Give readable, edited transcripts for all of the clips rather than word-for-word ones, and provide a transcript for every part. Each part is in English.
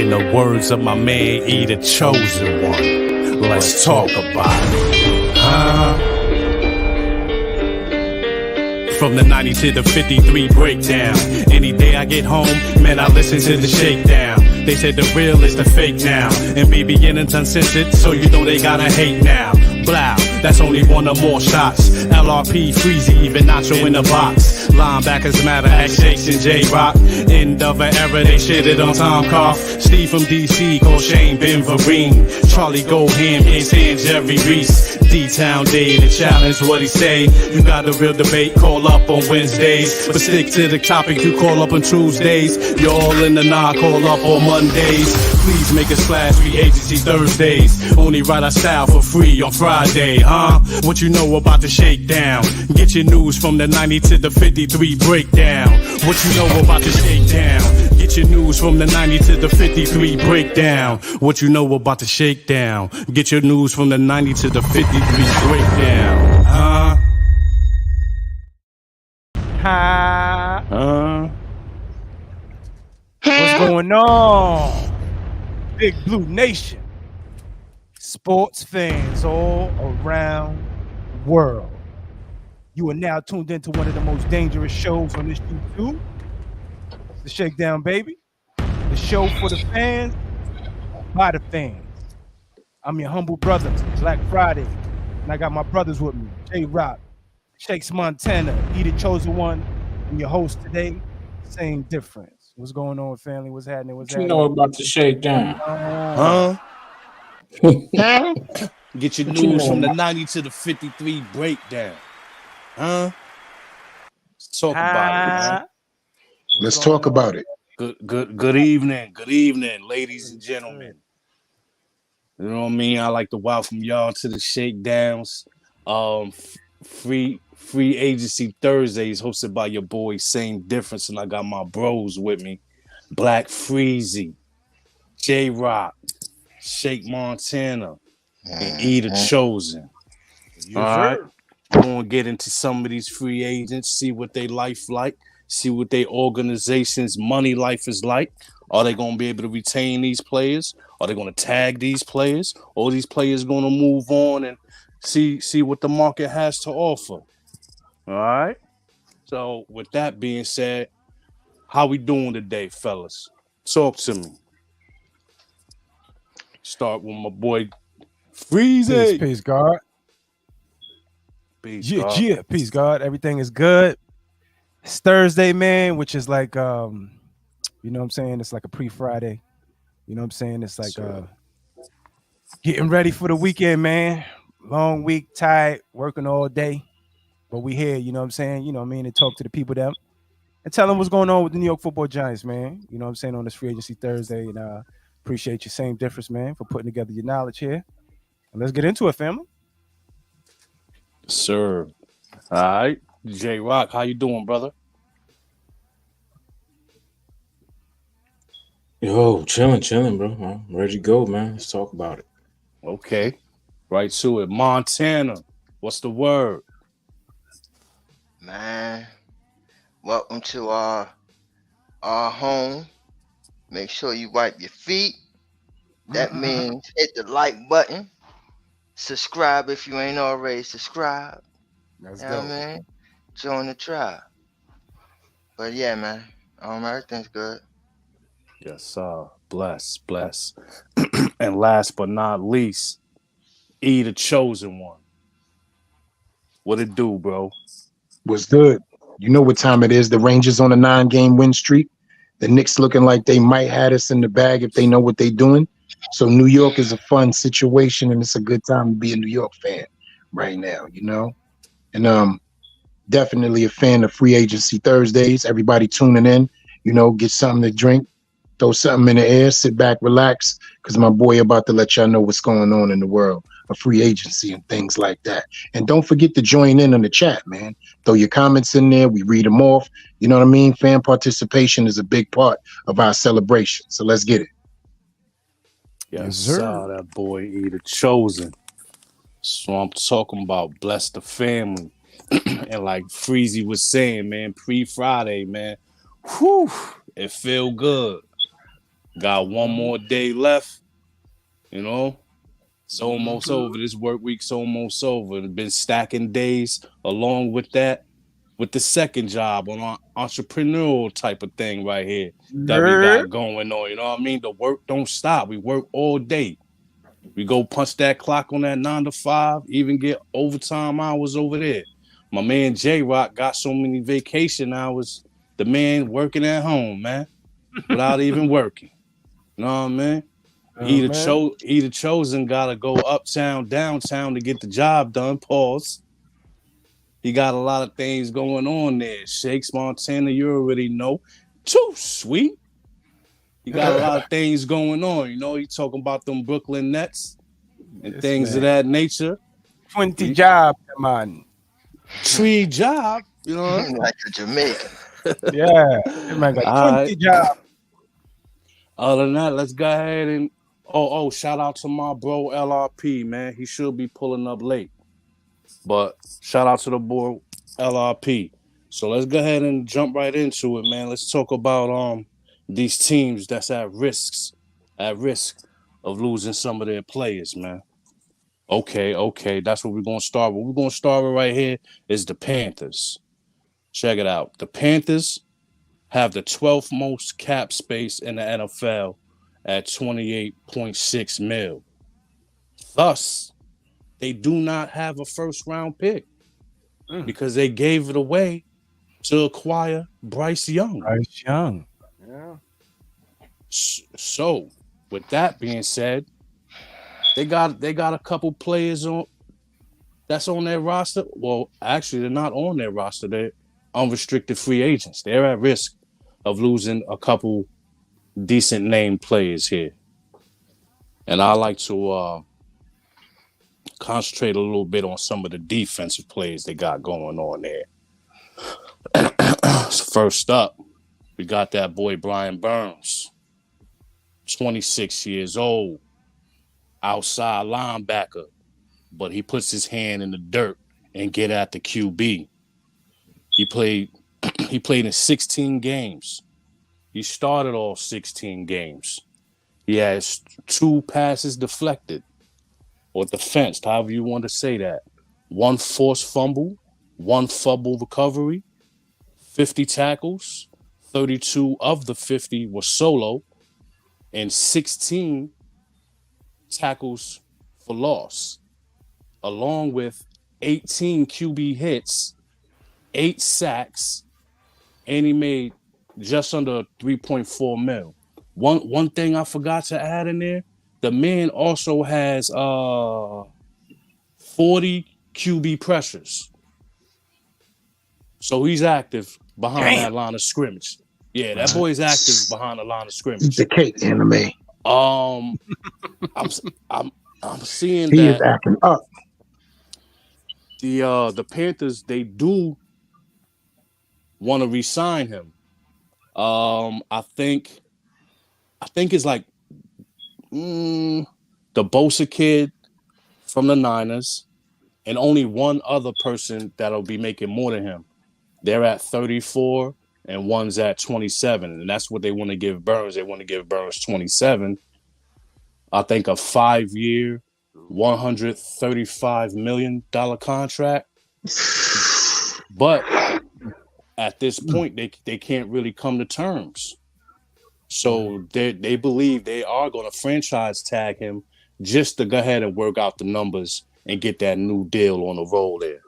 In the words of my man E, the chosen one. Let's talk about it. From the 90 to the 53 breakdown. Any day I get home, man, I listen to the shakedown. They said the real is the fake now. And baby, innings uncensored, so you know they gotta hate now. Blow, that's only one or more shots. LRP, Freezy, even Nacho in the box. Linebackers matter, X Shakes and J-Rock. End of an era, they shitted on Tom Cough. Steve from DC, called Shane Ben Vereen. Charlie Goham, Ace Hand, Jerry Reese. D-Town Day, the challenge, what he say? You got a real debate, call up on Wednesdays. But stick to the topic, you call up on Tuesdays. You're all in the knock, call up on Mondays. Please make a splash, free agency Thursdays. Only write our style for free on Friday, huh? What you know about the shakedown? Get your news from the 90 to the 53 breakdown. What you know about the shakedown? Get your news from the 90 to the 53 breakdown. What you know about the shakedown? Get your news from the 90 to the 53 breakdown, huh? What's going on? Big Blue Nation. Sports fans all around the world. You are now tuned into one of the most dangerous shows on this YouTube. It's the Shakedown, baby. The show for the fans, by the fans. I'm your humble brother, Black Friday. And I got my brothers with me, J-Rock, Shakes Montana, E the Chosen One, and your host today, same difference. What's going on, family? What's happening? What's happening? You know about the shakedown. Huh? Get your news from the 90 to the 53 breakdown. Huh? Let's talk about it, man. Let's talk about it. Good evening. Good evening, ladies and gentlemen. You know what I mean? I like to welcome y'all to the Shakedowns. Free Agency Thursdays hosted by your boy Same Difference, and I got my bros with me. Black Freezy, J-Rock, Shake Montana, and E the Chosen. All right. We're gonna get into some of these free agents, see what they life like, see what their organization's money life is like. Are they gonna be able to retain these players? Are they gonna tag these players? Or are these players gonna move on and see what the market has to offer? All right. So with that being said, how we doing today, fellas? Talk to me. Start with my boy Freezy. Peace, God. Peace, God. Yeah, peace, God. Everything is good. It's Thursday, man, which is like, you know what I'm saying? It's like a pre-Friday. You know what I'm saying? It's like getting ready for the weekend, man. Long week, tired, working all day. But we here, you know what I'm saying? You know what I mean? And talk to the people them and tell them what's going on with the New York Football Giants, man. You know what I'm saying? On this free agency Thursday. And appreciate your Same Difference, man, for putting together your knowledge here. And let's get into it, family. Sir. All right. J-Rock, how you doing, brother? Yo, chilling, bro. I'm ready to go, man. Let's talk about it. Okay. Right to it. Montana, what's the word? Man, welcome to our home. Make sure you wipe your feet. That means hit the like button. Subscribe if you ain't already subscribed. That's You know what I mean? Join the tribe. But yeah, man, everything's good. Yes, sir. Bless. And last but not least, E the Chosen One. What it do, bro? What's good? You know what time it is. The Rangers on a 9-game win streak. The Knicks looking like they might have us in the bag if they know what they're doing. So New York is a fun situation, and it's a good time to be a New York fan right now, you know? And definitely a fan of free agency Thursdays. Everybody tuning in, you know, get something to drink, throw something in the air, sit back, relax, because my boy about to let y'all know what's going on in the world of free agency and things like that. And don't forget to join in on the chat, man. Throw your comments in there. We read them off. You know what I mean? Fan participation is a big part of our celebration. So let's get it. Yes, sir. That boy E the Chosen. So I'm talking about bless the family. And like Freezy was saying, man, pre-Friday, man. Whew, it feel good. Got one more day left. You know, it's almost over. This work week's almost over. It's been stacking days along with that, with the second job on our entrepreneurial type of thing right here that we got going on. You know what I mean? The work don't stop. We work all day. We go punch that clock on that 9 to 5, even get overtime hours over there. My man J-Rock got so many vacation hours. The man working at home, man, without even working. You know what I mean? He the chosen gotta go uptown, downtown to get the job done. Pause. He got a lot of things going on there. Shakes Montana, you already know. Too sweet. He got a lot of things going on. You know, he talking about them Brooklyn Nets and things of that nature. 20 job, man. Tree job, you know. Like a Jamaican. Yeah, man got 20 job. Other than that, let's go ahead and shout out to my bro LRP, man. He should be pulling up late. But shout out to the boy LRP. So let's go ahead and jump right into it, man. Let's talk about these teams that's at risk of losing some of their players, man. Okay. That's what we're gonna start with. We're gonna start with right here is the Panthers. Check it out. The Panthers have the 12th most cap space in the NFL at $28.6 million. Thus, they do not have a first-round pick because they gave it away to acquire Bryce Young. Yeah. So, with that being said, they got a couple players that's on their roster. Well, actually, they're not on their roster. They're unrestricted free agents. They're at risk of losing a couple decent name players here. And I like to concentrate a little bit on some of the defensive plays they got going on there. First up, we got that boy Brian Burns, 26 years old, outside linebacker, but he puts his hand in the dirt and get at the QB. He played in 16 games. He started all 16 games. He has 2 passes deflected or defensed, however you want to say that. 1 forced fumble, 1 fumble recovery, 50 tackles, 32 of the 50 were solo, and 16 tackles for loss, along with 18 QB hits, 8 sacks, and he made just under $3.4 million. One thing I forgot to add in there, the man also has 40 QB pressures. So he's active behind that line of scrimmage. Yeah, that boy's active behind the line of scrimmage. The cake anime. I'm seeing he that is acting up. The Panthers, they do want to re-sign him. I think it's like the Bosa kid from the Niners and only one other person that'll be making more than him. They're at 34 and one's at 27, and that's what they want to give Burns. They want to give Burns 27. I think a 5-year, $135 million contract. But at this point, they can't really come to terms. So they believe they are going to franchise tag him just to go ahead and work out the numbers and get that new deal on the roll there.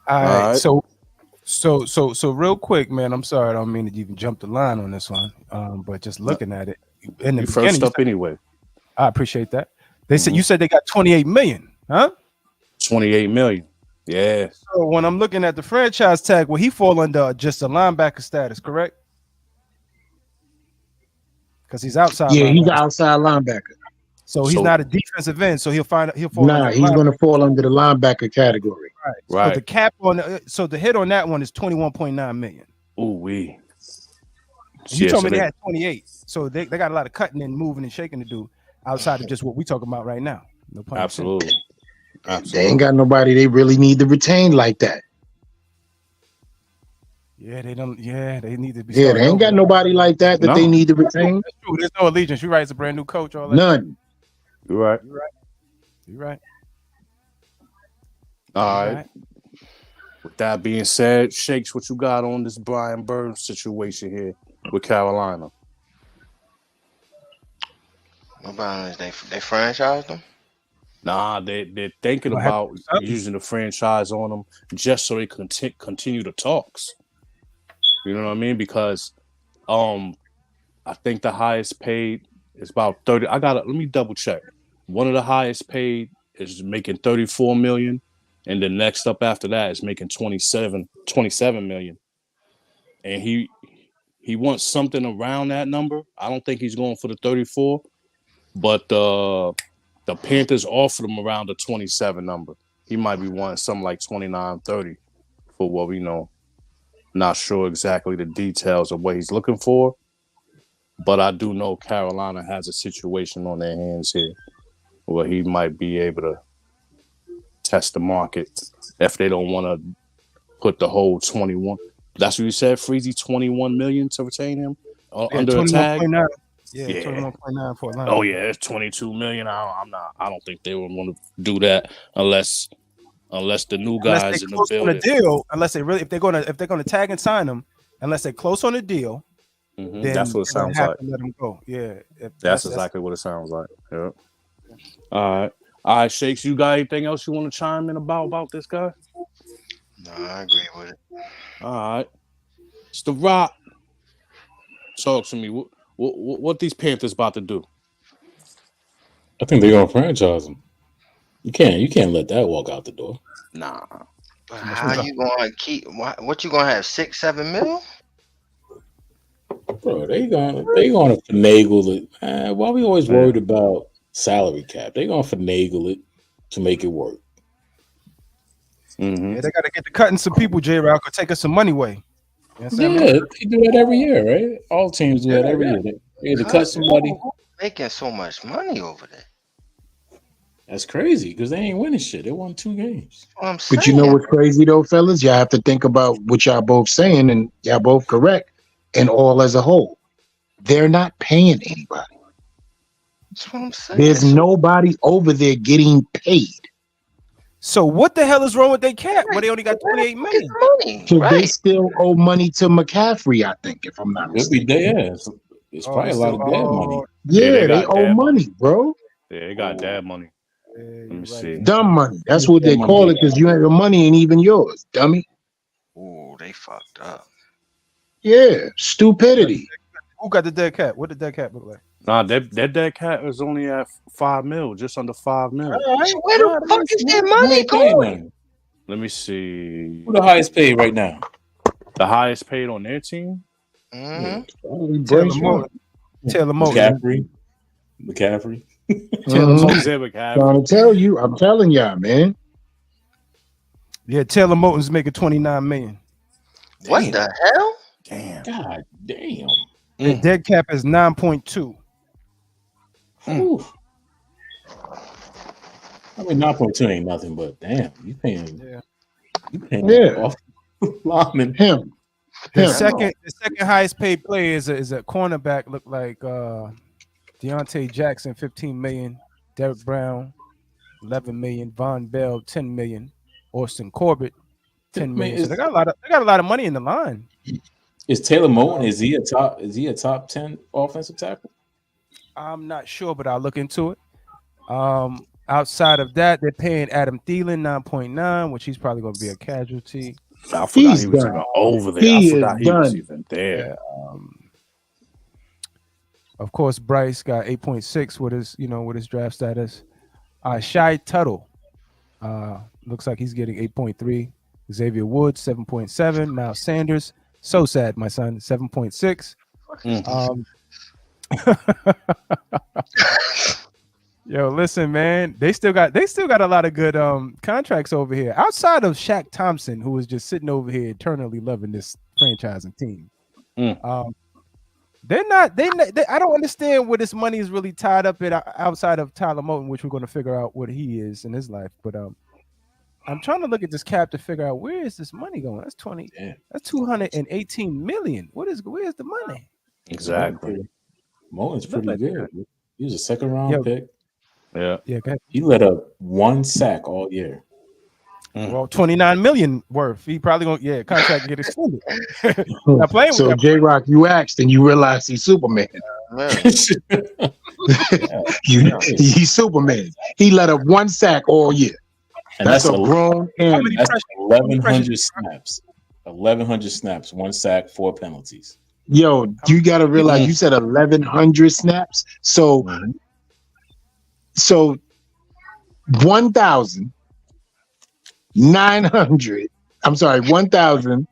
All right. So real quick, man. I'm sorry, I don't mean to even jump the line on this one. But just looking at it, in the first up anyway. I appreciate that. They said you said they got 28 million, huh? 28 million. Yeah. So when I'm looking at the franchise tag, will he fall under just a linebacker status, correct? Because he's outside. Yeah, linebacker. he's an outside linebacker. So he's not a defensive end. So he'll fall. Nah, he's going to fall under the linebacker category. Right. So the cap on the hit on that one is 21.9 million. Ooh wee. You told me they had 28. So they got a lot of cutting and moving and shaking to do outside of just what we're talking about right now. No pun Absolutely. They ain't got nobody they really need to retain like that. Yeah, they don't. Yeah, they need to be. Yeah, they ain't got nobody like that No. they need to retain. That's true. There's no allegiance. You're right. It's a brand new coach. All that. None. You're right. You're right. You're right. All right. With that being said, Shakes, what you got on this Brian Burns situation here with Carolina? What about is they franchised them? Nah, they're thinking Gonna have about to do something. using the franchise on them just so they can continue the talks. You know what I mean? Because I think the highest paid is about 30. Let me double check. One of the highest paid is making 34 million, and the next up after that is making 27 million. And he wants something around that number. I don't think he's going for the 34, but the Panthers offered him around the 27 number. He might be wanting something like 29, 30 for what we know. Not sure exactly the details of what he's looking for, but I do know Carolina has a situation on their hands here where he might be able to test the market if they don't want to put the whole 21. That's what you said, Freezy, 21 million to retain him under a tag. 21.9. Yeah, Yeah. 21.9 for Atlanta. Oh yeah, it's 22 million. I don't think they would want to do that unless the new guys in the building. Deal, if they're gonna tag and sign them, unless they're close on the deal, then That's what it sounds like. Let them go. Yeah, That's exactly what it sounds like. Yeah. All right, Shakes. You got anything else you want to chime in about this guy? No, I agree with it. All right, it's the Rock. Talk to me. What these Panthers about to do? I think they're gonna franchise him. You can't let that walk out the door. Nah. But how you gonna keep? What you gonna have? 6-7 mil? Bro, they gonna finagle it. Why we always worried about salary cap? They gonna finagle it to make it work. Yeah, they got to get to cutting some people, J-Rock, or taking some money away. You know Yeah, they do that every year, right? All teams do that every year. They either cut somebody. Making so much money over there. That's crazy because they ain't winning shit. They won 2 games. But you know what's crazy though, fellas? Y'all have to think about what y'all both saying, and y'all both correct, and all as a whole. They're not paying anybody. That's what I'm saying. There's nobody over there getting paid. So what the hell is wrong with their cap? Where they only got 28 million? So they still owe money to McCaffrey, I think, if I'm not mistaken. It's probably a lot of dad money. Yeah, they owe money, bro. Yeah, they got dad money. Let me see. Dumb money. That's what they call it because your money ain't even yours, dummy. Oh, they fucked up. Yeah, stupidity. Who got the dead cap? What did the dead cap look like? Nah, that dead cat is only at 5 mil, just under 5 mil. Where the fuck is that money going? Let me see. Who the highest paid right now? The highest paid on their team? Taylor Moton. McCaffrey. Trying to tell you, I'm telling y'all, man. Yeah, Taylor Moton's making 29 million. What the hell? Damn. God damn. The dead cap is 9.2. I mean, 9.2 ain't nothing, but damn, you paying. Off lineman. The second highest paid player is a cornerback. Look like Deontay Jackson, 15 million. Derek Brown, 11 million. Von Bell, 10 million. Austin Corbett, 10 million. So they got a lot of money in the line. Is Taylor Moton? Is he a top 10 offensive tackle? I'm not sure, but I'll look into it. Outside of that, they're paying Adam Thielen 9.9, which he's probably going to be a casualty. I forgot he was even over there. I forgot he was even there. Yeah, of course, Bryce got 8.6 with his draft status. Shy Tuttle looks like he's getting 8.3. Xavier Woods 7.7. Miles Sanders, so sad, my son, 7.6. Yo, listen, man, they still got a lot of good contracts over here. Outside of Shaq Thompson, who is just sitting over here eternally loving this franchise and team. They're not. I don't understand where this money is really tied up in outside of Tyler Moton, which we're going to figure out what he is in his life. But I'm trying to look at this cap to figure out where is this money going. That's 20. Yeah. That's 218 million. Where's the money? Exactly. Moen's Look pretty like good. He was a second round Yo. pick. Yeah. Yeah, go ahead. He let up 1 sack all year. Well, 29 million worth. He probably gonna contract get extended. Not playing with So that. J Rock, you asked and you realize he's Superman. Man, He's Superman. He let up 1 sack all year. And That's a a- grown man. That's pressures- 1,100 snaps. 1,100 snaps, 1 sack, 4 penalties. Yo, you got to realize you said 1,100 snaps. So 1,900. I'm sorry, 1,000.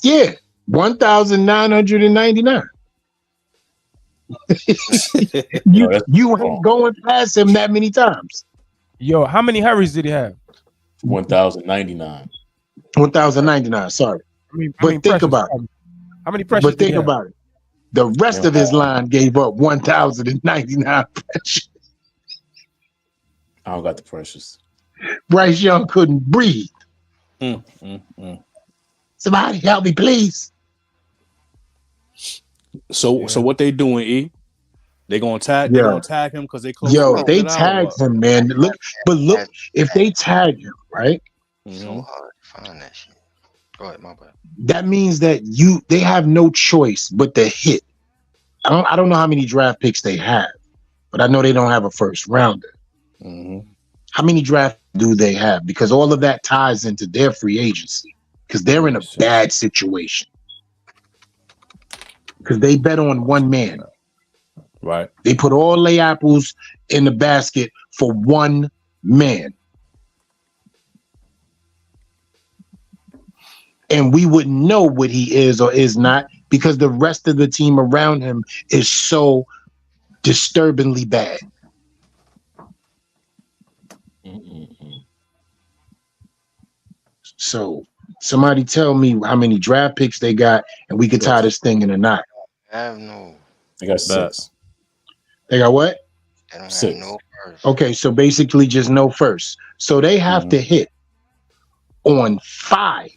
Yeah, 1,999. You ain't going past him that many times. Yo, how many hurries did he have? 1,099. 1,099. Sorry, but think pressures? about it. How many pressures? But did he think have? about it. The rest of his line gave up 1,099 pressures. I don't got the pressures. Bryce Young couldn't breathe. Somebody help me, please. So what they doing, E? They gonna tag? They gonna tag him because they close. Yo, they tagged him, man. Look, if they tag him, right? So hard to find that shit. Go ahead, my bad. That means that they have no choice but to hit. I don't know how many draft picks they have, but I know they don't have a first rounder. How many draft do they have? Because all of that ties into their free agency. Because they're in a bad situation. Because they bet on one man. Right. They put all their apples in the basket for one man. And we wouldn't know what he is or is not because the rest of the team around him is so disturbingly bad. So somebody tell me how many draft picks they got and we could tie this thing in a knot. I have no. They got 6. They got what? They don't 6. have no first. Okay, so basically just no first. So they have to hit on 5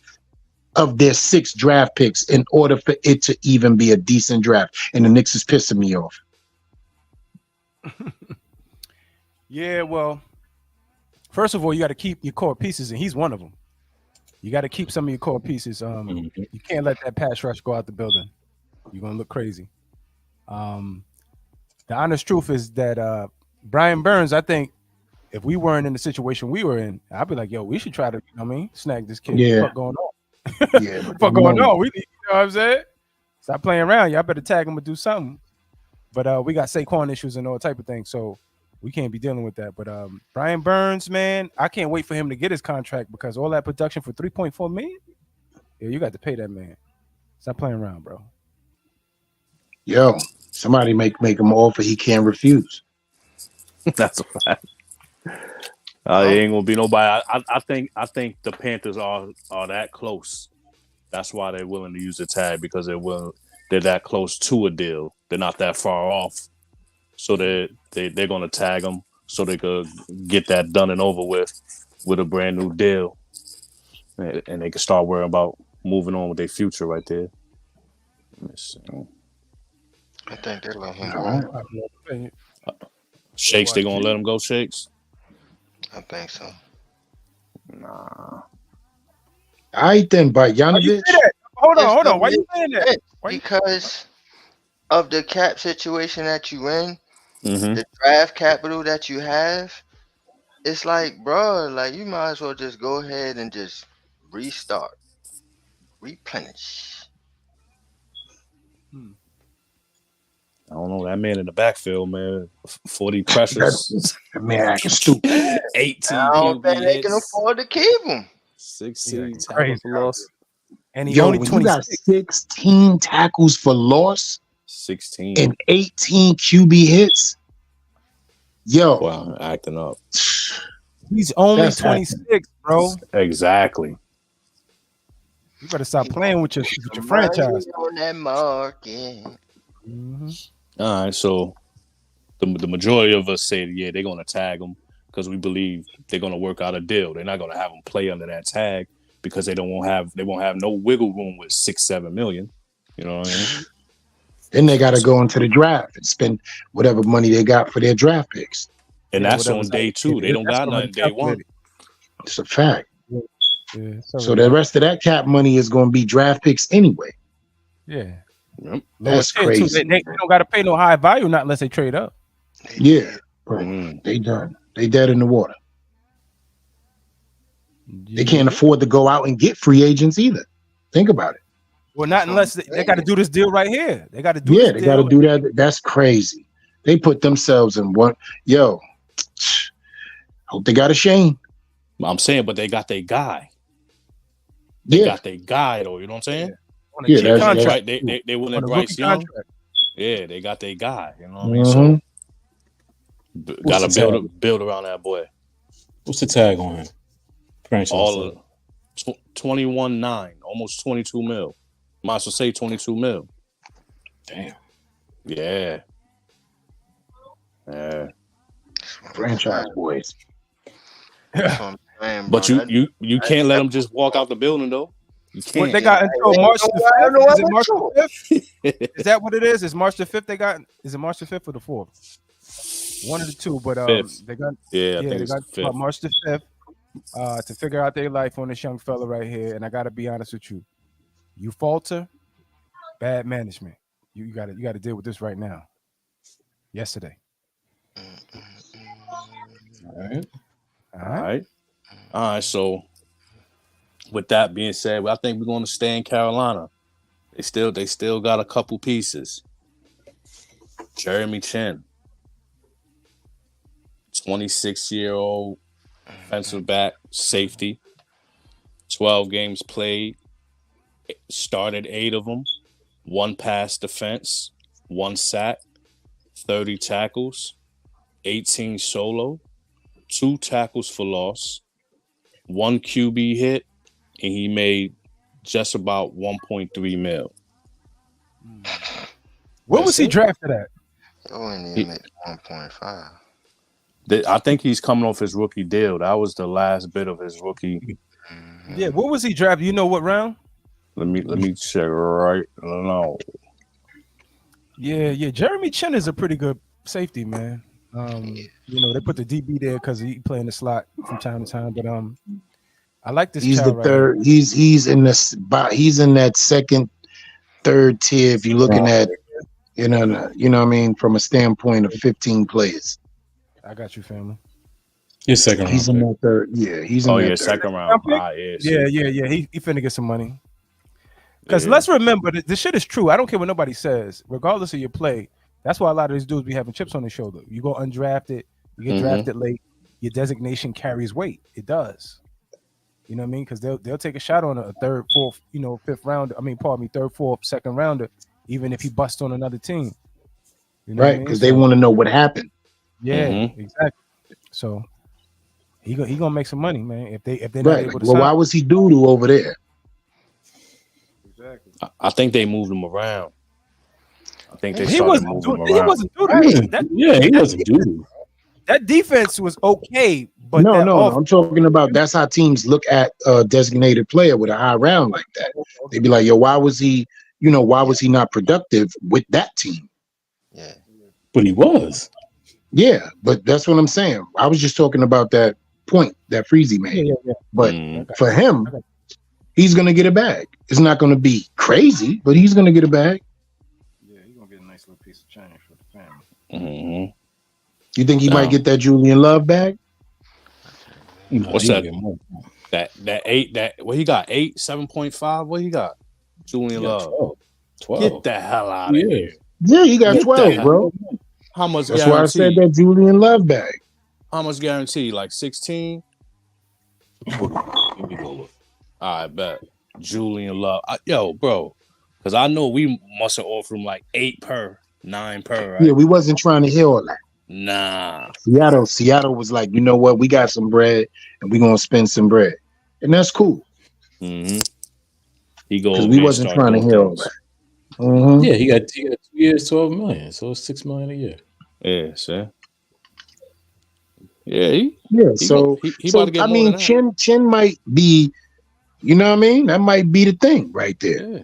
of their 6 draft picks in order for it to even be a decent draft. And the Knicks is pissing me off. Yeah, well, first of all, you got to keep your core pieces, and he's one of them. You got to keep some of your core pieces. You can't let that pass rush go out the building. You're gonna look crazy. The honest truth is that Brian Burns, I think, if we weren't in the situation we were in, I'd be like, yo, we should try to, snag this kid. Yeah. What's going on? Yeah, What's going on? We need, you know what I'm saying? Stop playing around. Y'all better tag him or do something. But we got Saquon issues and all type of things, so we can't be dealing with that. But Brian Burns, man, I can't wait for him to get his contract because all that production for $3.4 million, yeah, you got to pay that man. Stop playing around, bro. Yo, somebody make him an offer he can't refuse. That's a fact. Ain't gonna be nobody. I think the Panthers are that close. That's why they're willing to use the tag because they're that close to a deal. They're not that far off, so they're gonna tag them so they could get that done and over with a brand new deal, and they can start worrying about moving on with their future right there. I think they let him go. Shakes, they gonna let him go, Shakes? I think so. Nah. All right then, Bogdanovich. Hold on. Why you saying that? Because of the cap situation that you in, Mm-hmm. the draft capital that you have, it's like, bro, like you might as well just go ahead and just restart, replenish. I don't know. That man in the backfield, man. 40 pressures. That man acting stupid. 18 I don't think QB they can hits. afford to keep him. 16 tackles crazy. for loss. And he Yo, only when you got 26. 16 tackles for loss 16. and 18 QB hits, yo, Wow, acting up. He's only That's 26, bro. Exactly. You better stop playing with your franchise. Money on that market. Mm-hmm. All right, so the majority of us say, yeah, they're going to tag him because we believe they're going to work out a deal. They're not going to have him play under that tag because they won't have no wiggle room with 6-7 million. You know what I mean? Then they got to go into the draft and spend whatever money they got for their draft picks. And that's on day 2. They don't got nothing day 1. It's a fact. Yeah, so the rest of that cap money is going to be draft picks anyway. Yeah. Yep. That's crazy. They don't got to pay no high value, not unless they trade up. Yeah. They done. They dead in the water. Yeah. They can't afford to go out and get free agents either. Think about it. Well, not unless they got to do this deal right here. They got to do. Yeah, they got to do that. That's crazy. They put themselves in one. Yo, hope they got a Shane. I'm saying, but they got their guy. They got their guy though. You know what I'm saying? Yeah, that's right. They willing Bryce Young. Contract. Yeah, they got their guy. You know what I mean? So got to build around that boy. What's the tag on him? Franchise all of 21.9, almost 22 mil. Might as well say 22 mil. Damn. Yeah. Franchise boys. But you can't let them just walk out the building though. You can't. What they got until March the 5th? Is it March the 5th? Is that what it is? Is March the 5th they got? Is it March the 5th or the 4th? One of the two, but they got they got March the 5th to figure out their life on this young fella right here. And I gotta be honest with you. You falter, bad management. You gotta deal with this right now. Yesterday. All right. So, with that being said, I think we're going to stay in Carolina. They still got a couple pieces. Jeremy Chin, 26-year-old defensive back, safety. 12 games played. Started 8 of them. 1 pass defense, 1 sack, 30 tackles, 18 solo, 2 tackles for loss, 1 QB hit, and he made just about 1.3 mil. Where was he drafted at? Only made 1.5. I think he's coming off his rookie deal. That was the last bit of his rookie. Yeah, what was he drafted? You know what round? Let me check right now. Yeah. Jeremy Chin is a pretty good safety, man. They put the DB there because he play in the slot from time to time. But I like this. He's the third. Right, he's in this. He's in that second, third tier. If you're looking at, you know what I mean, from a standpoint of 15 players. I got you, family. His second round. He's in that third. Yeah, he's in that third. Second round. Yeah. He finna get some money. Because let's remember that this shit is true. I don't care what nobody says, regardless of your play. That's why a lot of these dudes be having chips on their shoulder. You go undrafted, you get drafted late, your designation carries weight. It does. You know what I mean? Because they'll take a shot on a third, fourth, fifth rounder. Third, fourth, second rounder, even if he busts on another team. You know right? Because they want to know what happened. Yeah, exactly. So he gonna make some money, man. If they're not right. able to. Well, why was he doo-doo over there? Exactly. I think they moved him around. I think they started moving him around. He wasn't doo-doo. He wasn't doo-doo. That defense was okay, but no. I'm talking about that's how teams look at a designated player with a high round like that. They'd be like, "Yo, why was he? Why was he not productive with that team?" Yeah, but he was. Yeah, but that's what I'm saying. I was just talking about that point that Freezy made. Yeah. But for him, he's gonna get a bag. It's not gonna be crazy, but he's gonna get a bag. Yeah, he's gonna get a nice little piece of change for the family. You think he might get that Julian Love bag? What's that? That 8? What he got? 8, 7.5. What he got? Julian Love. 12. Get the hell out of here. Yeah, he got 12, bro. How much? That's why I said that Julian Love bag. How much guarantee? Like 16? I bet. Julian Love. Bro. Because I know we must have offered him like 8 per, 9 per, right? Yeah, we wasn't trying to hear all that. Nah. Seattle was like, you know what? We got some bread and we're going to spend some bread. And that's cool. He goes. Because we wasn't trying to hear all that. Yeah, he got 2 years, $12 million. So it's $6 million a year. Yeah, sir. Yeah, So he about to get I more mean, than that. Chin might be, you know what I mean? That might be the thing right there. Yeah,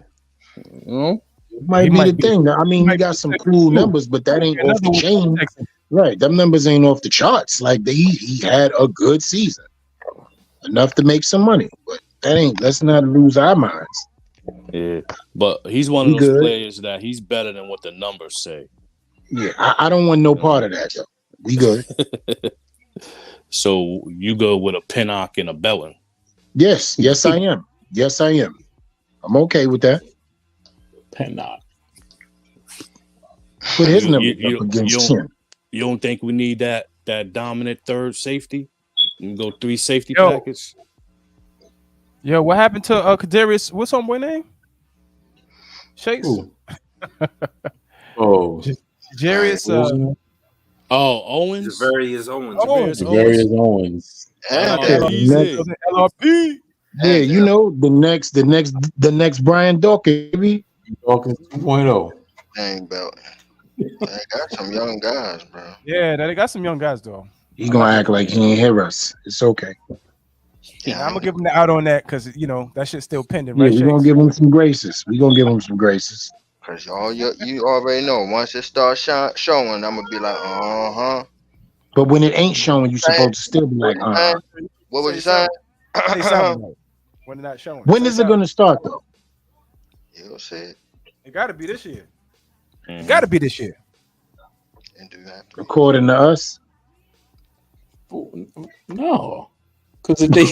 you know. He Might be the might be. thing. I He mean, he might be got the some Texans cool too. numbers, but that ain't off Another the one for the chain. Texans. Right. Them numbers ain't off the charts. Like he had a good season. Enough to make some money. But that ain't, let's not lose our minds. Yeah, but he's one of We those good. players that he's better than what the numbers say. Yeah. I don't want no part of that though. We good. So you go with a Pinnock and a Bowen. Yes, I am. Yes, I am. I'm okay with that. Pennock. Put his You, numbers you, up you, against you, Chin. you don't think we need that dominant third safety? You go 3 safety Yo. package. Yo, what happened to Kadarius? What's homeboy name? Shakes. Ooh. Oh, Jarius. what was his name? Oh, Owens. Various Owens. Javarius Various Owens. Owens. And Yeah, LRPZ. LRP. Yeah, you know, the next Brian Dawkins, baby. Dawkins 2.0. dang belt. They got some young guys, bro. Yeah, they got some young guys though. He gonna act like he ain't hear us. It's okay. Yeah, I'm gonna give him the out on that because that shit's still pending, Yeah, right? we're gonna Shakes? give him some graces. We're gonna give him some graces. Cause you already know once it starts showing, I'm gonna be like, But when it ain't showing, you supposed to still be like, What was you Say saying? Say something like when they're not showing. When Say is it something. gonna start though? You'll see it It got to be this year. Mhm. It got to be this year. and do that. According to us. No, because if they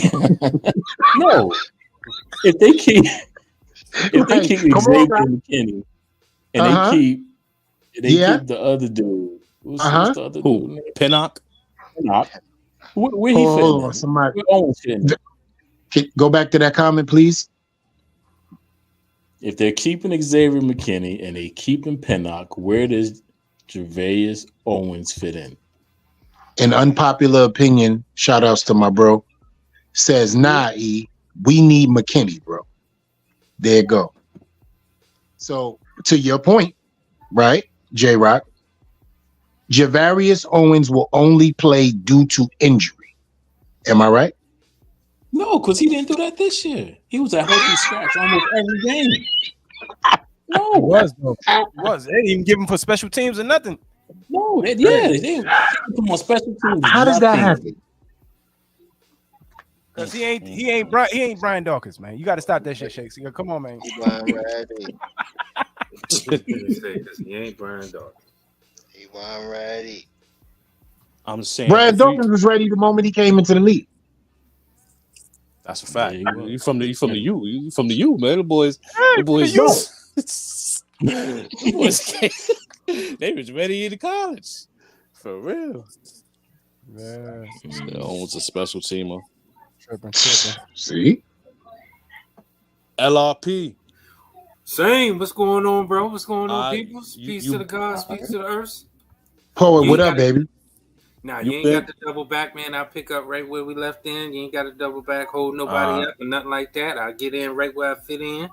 no, if they keep Right. Xavier Come on, guys. McKinney and Uh-huh. they keep the other dude. What's the other Who? dude? Pinnock. Pinnock. Where he Hold fitting on, in? somebody. Where Owens fitting in? Go back to that comment, please. If they're keeping Xavier McKinney and they keeping Pinnock, where does Gervais Owens fit in? An unpopular opinion, shout outs to my bro, says, nah, E, we need McKinney, bro. There you go. So, to your point, right, J-Rock, Javarius Owens will only play due to injury. Am I right? No, because he didn't do that this year. He was a healthy scratch almost every game. It No, was though. It was. They didn't even give him for special teams or nothing. no, they put him on special teams. How does that nothing. happen? Cause he ain't Brian Dawkins, man. You got to stop that shit, Shakes. Come on, man. He wasn't ready. Because he ain't Brian Dawkins. He wasn't ready. I'm saying Brian Dawkins was ready the moment he came into the league. that's a fact. Yeah, You from the U. You from the U, man. The boys. The They was ready in the college. For real. Yeah. Owens a special teamer. Tripping. See? Same. What's going on, bro? What's going on, Uh, people? Peace to the gods, peace to the earth. Poet, You what ain't up, baby? Nah, You you ain't been- got to double back, man. I'll pick up right where we left in. You ain't got to double back, hold nobody up, or nothing like that. I'll get in right where I fit in,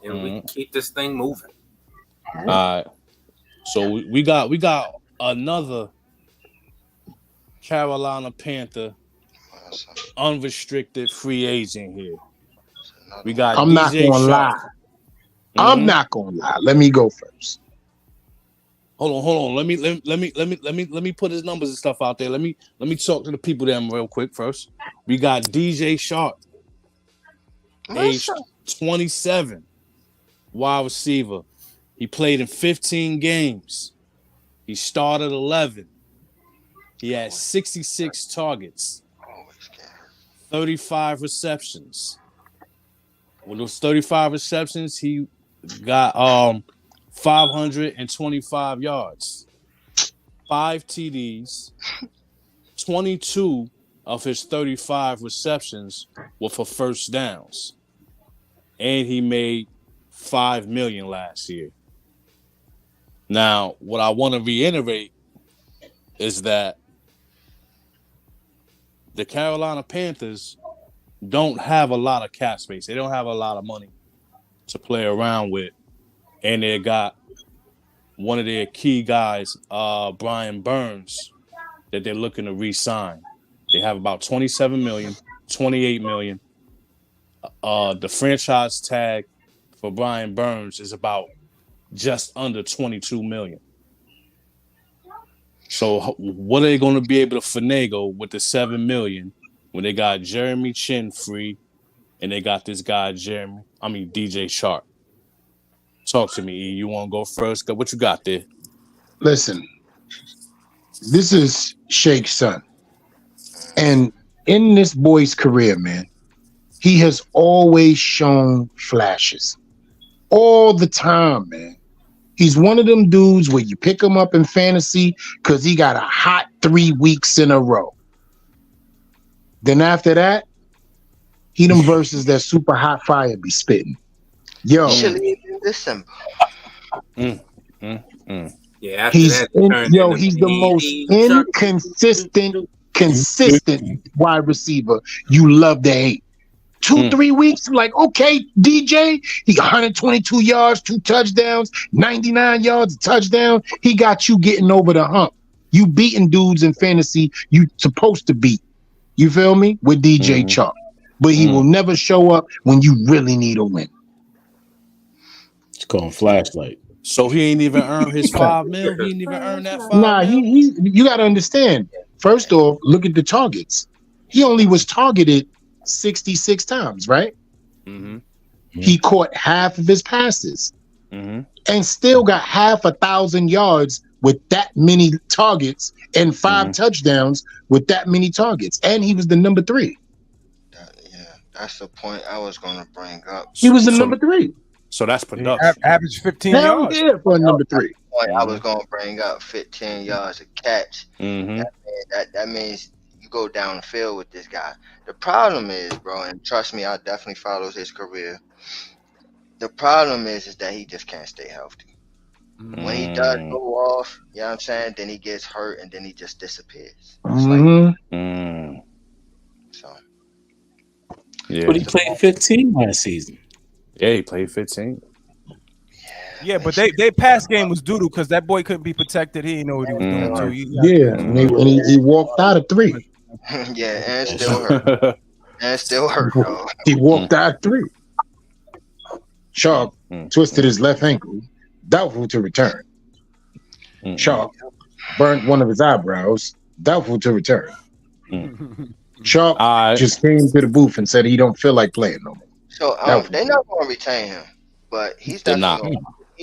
and we can keep this thing moving. All right. So we got another Carolina Panther unrestricted free agent here. We got I'm not DJ gonna Shark. lie. I'm not gonna lie. Let me go first. Hold on. Let me put his numbers and stuff out there. Let me talk to the people there real quick first. We got DJ Shark, age 27, wide receiver. He played in 15 games. He started 11. He had 66 targets, 35 receptions. With those 35 receptions, he got 525 yards, 5 TDs, 22 of his 35 receptions were for first downs. And he made $5 million last year. Now, what I want to reiterate is that the Carolina Panthers don't have a lot of cap space. They don't have a lot of money to play around with. And they got one of their key guys, Brian Burns, that they're looking to re-sign. They have about 27 million, 28 million. The franchise tag for Brian Burns is about just under 22 million. So what are they going to be able to finagle with the 7 million when they got Jeremy Chin free and they got this guy DJ Sharp? Talk to me, E. You want to go first? What you got there? Listen, this is Shake's son. And in this boy's career, man, he has always shown flashes. All the time, man. He's one of them dudes where you pick him up in fantasy because he got a hot 3 weeks in a row. Then after that, he them versus that super hot fire be spitting. Yo. Chili in December. Yeah, he's the most consistent wide receiver you love to hate. 2-3 weeks, like, okay, DJ, he 122 yards, 2 touchdowns, 99 yards, a touchdown. He got you getting over the hump. You beating dudes in fantasy you supposed to beat. You feel me? With DJ Chark. But he will never show up when you really need a win. It's called flashlight. So he ain't even earned his 5 mil. He ain't even earned that 5 Nah, mil. you got to understand. First off, look at the targets. He only was targeted 66 times, right? Mm-hmm. He caught half of his passes and still got 500 yards with that many targets and 5 touchdowns with that many targets. And he was the number 3. That's the point I was going to bring up. He was the number 3. So that's production. Average 15 Hell yards. yeah, for a number 3. I was going to bring up 15 yards a catch. That means you go down the field with this guy. The problem is, bro, and trust me, I definitely followed his career. The problem is that he just can't stay healthy. When he does go off, you know what I'm saying, then he gets hurt and then he just disappears. So yeah. But he played 15 last season. Yeah, he played 15. Yeah, but they pass game was doodle because that boy couldn't be protected. He didn't know what he was doing too. And he walked out of 3. Yeah, and still hurt. Though. He walked out 3. Sharp twisted his left ankle, doubtful to return. Sharp burnt one of his eyebrows, doubtful to return. Sharp just came to the booth and said he don't feel like playing no more. So they're not going to retain him, but he's definitely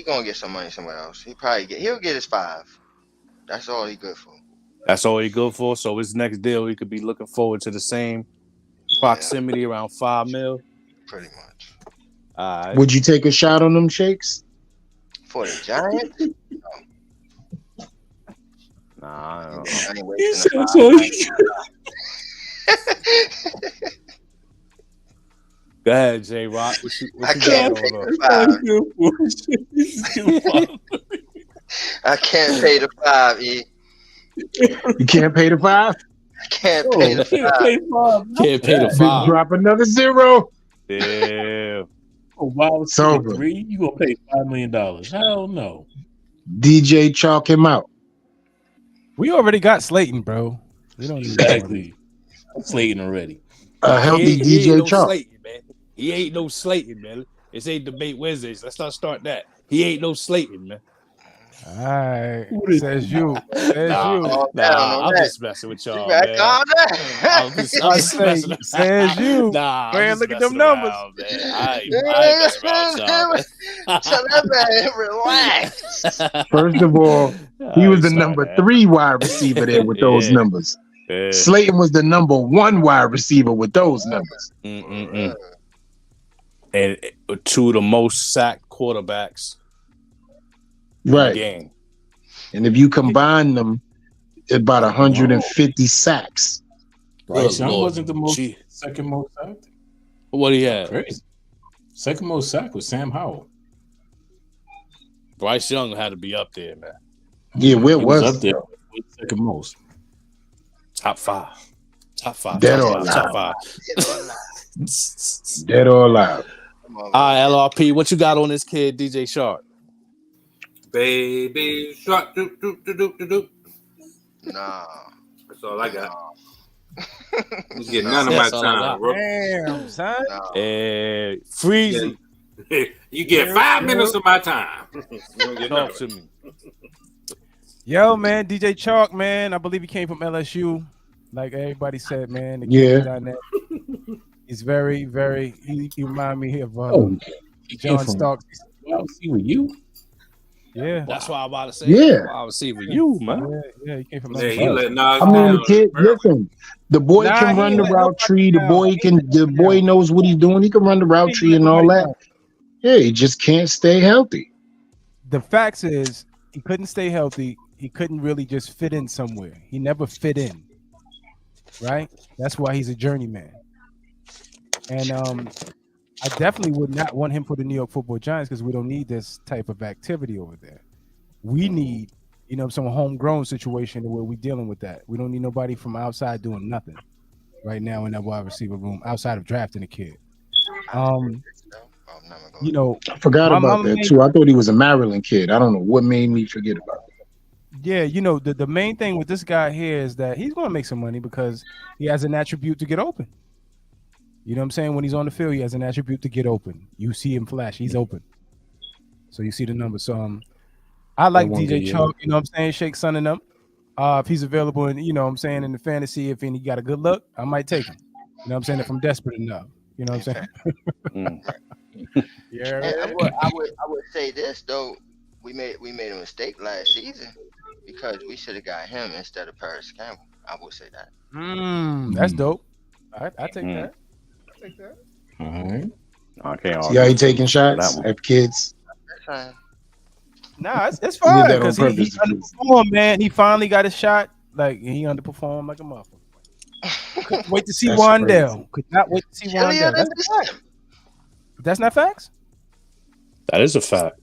going to get some money somewhere else. He'll get his 5. That's all he good for. That's all he good for. So his next deal, he could be looking forward to the same proximity around 5 mil. Pretty much. Would you take a shot on them Shakes? For the Giants? Nah, I don't know. He said so. Go ahead, J Rock. What you I can't got pay on the 5. I can't pay the 5, E. You can't pay the 5? I can't pay the 5. Can't pay the 5. Drop another 0. Yeah. Wow, Sober. 3, you gonna pay $5 million? Hell no. DJ chalk him out. We already got Slayton, bro. We don't need Exactly. Slayton already. A healthy he DJ ain't chalk. No Slayton, man. He ain't no Slayton, man. It's ain't debate Wednesdays. Let's not start that. He ain't no Slayton, man. All right. Says you. I'm just messing with y'all, man. I'm just messing with Says you. Nah, man, look at them numbers. Man. I ain't messing around with y'all, man. Tell that man relax. First of all, he was the number 3 wide receiver there with those numbers. Yeah. Slayton was the number 1 wide receiver with those numbers. And 2 of the most sacked quarterbacks in the game. And if you combine them, about 150 sacks. Bryce Young wasn't the second most sacked. What he had? Crazy. Second most sacked was Sam Howell. Bryce Young had to be up there, man. Yeah, where was up there? Second most. Top 5. Dead or alive. Top 5. Dead or alive. All right, LRP, what you got on this kid, DJ Sharp? Baby shark, doop, doop, doop, doop, doop. Nah. That's all I got. You get No. none of my That's all I time, got. bro. Damn, son. No. Freezy, You get 5 minutes of my time. You don't get none talk of to it. me. Yo, man, DJ Chalk, man. I believe he came from LSU. Like everybody said, man, the kid Yeah. is dynamic. He's very, very. He remind me of Oh, he came John from Starks. see with you. Yeah, That's why I'm about to say. Yeah. I was see for you, man. yeah. He came from Yeah, LSU. he let Nas I mean, down. the kid. Listen, the boy Nah, can he run ain't the let route nobody tree. The down. boy He can. ain't let The nobody boy down. knows what he's doing. He can run the route He ain't tree let and all nobody that. down. Yeah, he just can't stay healthy. The facts is he couldn't stay healthy. He couldn't really just fit in somewhere. He never fit in. Right? That's why he's a journeyman. And I definitely would not want him for the New York Football Giants because we don't need this type of activity over there. We need, some homegrown situation where we're dealing with that. We don't need nobody from outside doing nothing right now in that wide receiver room outside of drafting a kid. I forgot my about that too. I thought he was a Maryland kid. I don't know what made me forget about that. Yeah, the main thing with this guy here is that he's going to make some money because he has an attribute to get open. You know what I'm saying? When he's on the field, he has an attribute to get open. You see him flash, he's open. So you see the numbers. So I like DJ Chalk, you know what I'm saying? Shake Son and them. If he's available in, you know what I'm saying, in the fantasy, if he got a good look, I might take him. You know what I'm saying? If I'm desperate enough. You know what I'm saying? Yeah. And I would say this though, we made a mistake last season because we should have got him instead of Paris Campbell. I would say that. That's dope. I take that. I take that. All right. I can't See how he taking shots one. at kids? Nah, it's He did fine that on because he purpose. underperformed, man. He finally got a shot. Like he underperformed like a motherfucker. Couldn't wait to see That's Wandale. crazy. Could not wait to see Wandale. That's a fact. That's not facts? That is a fact.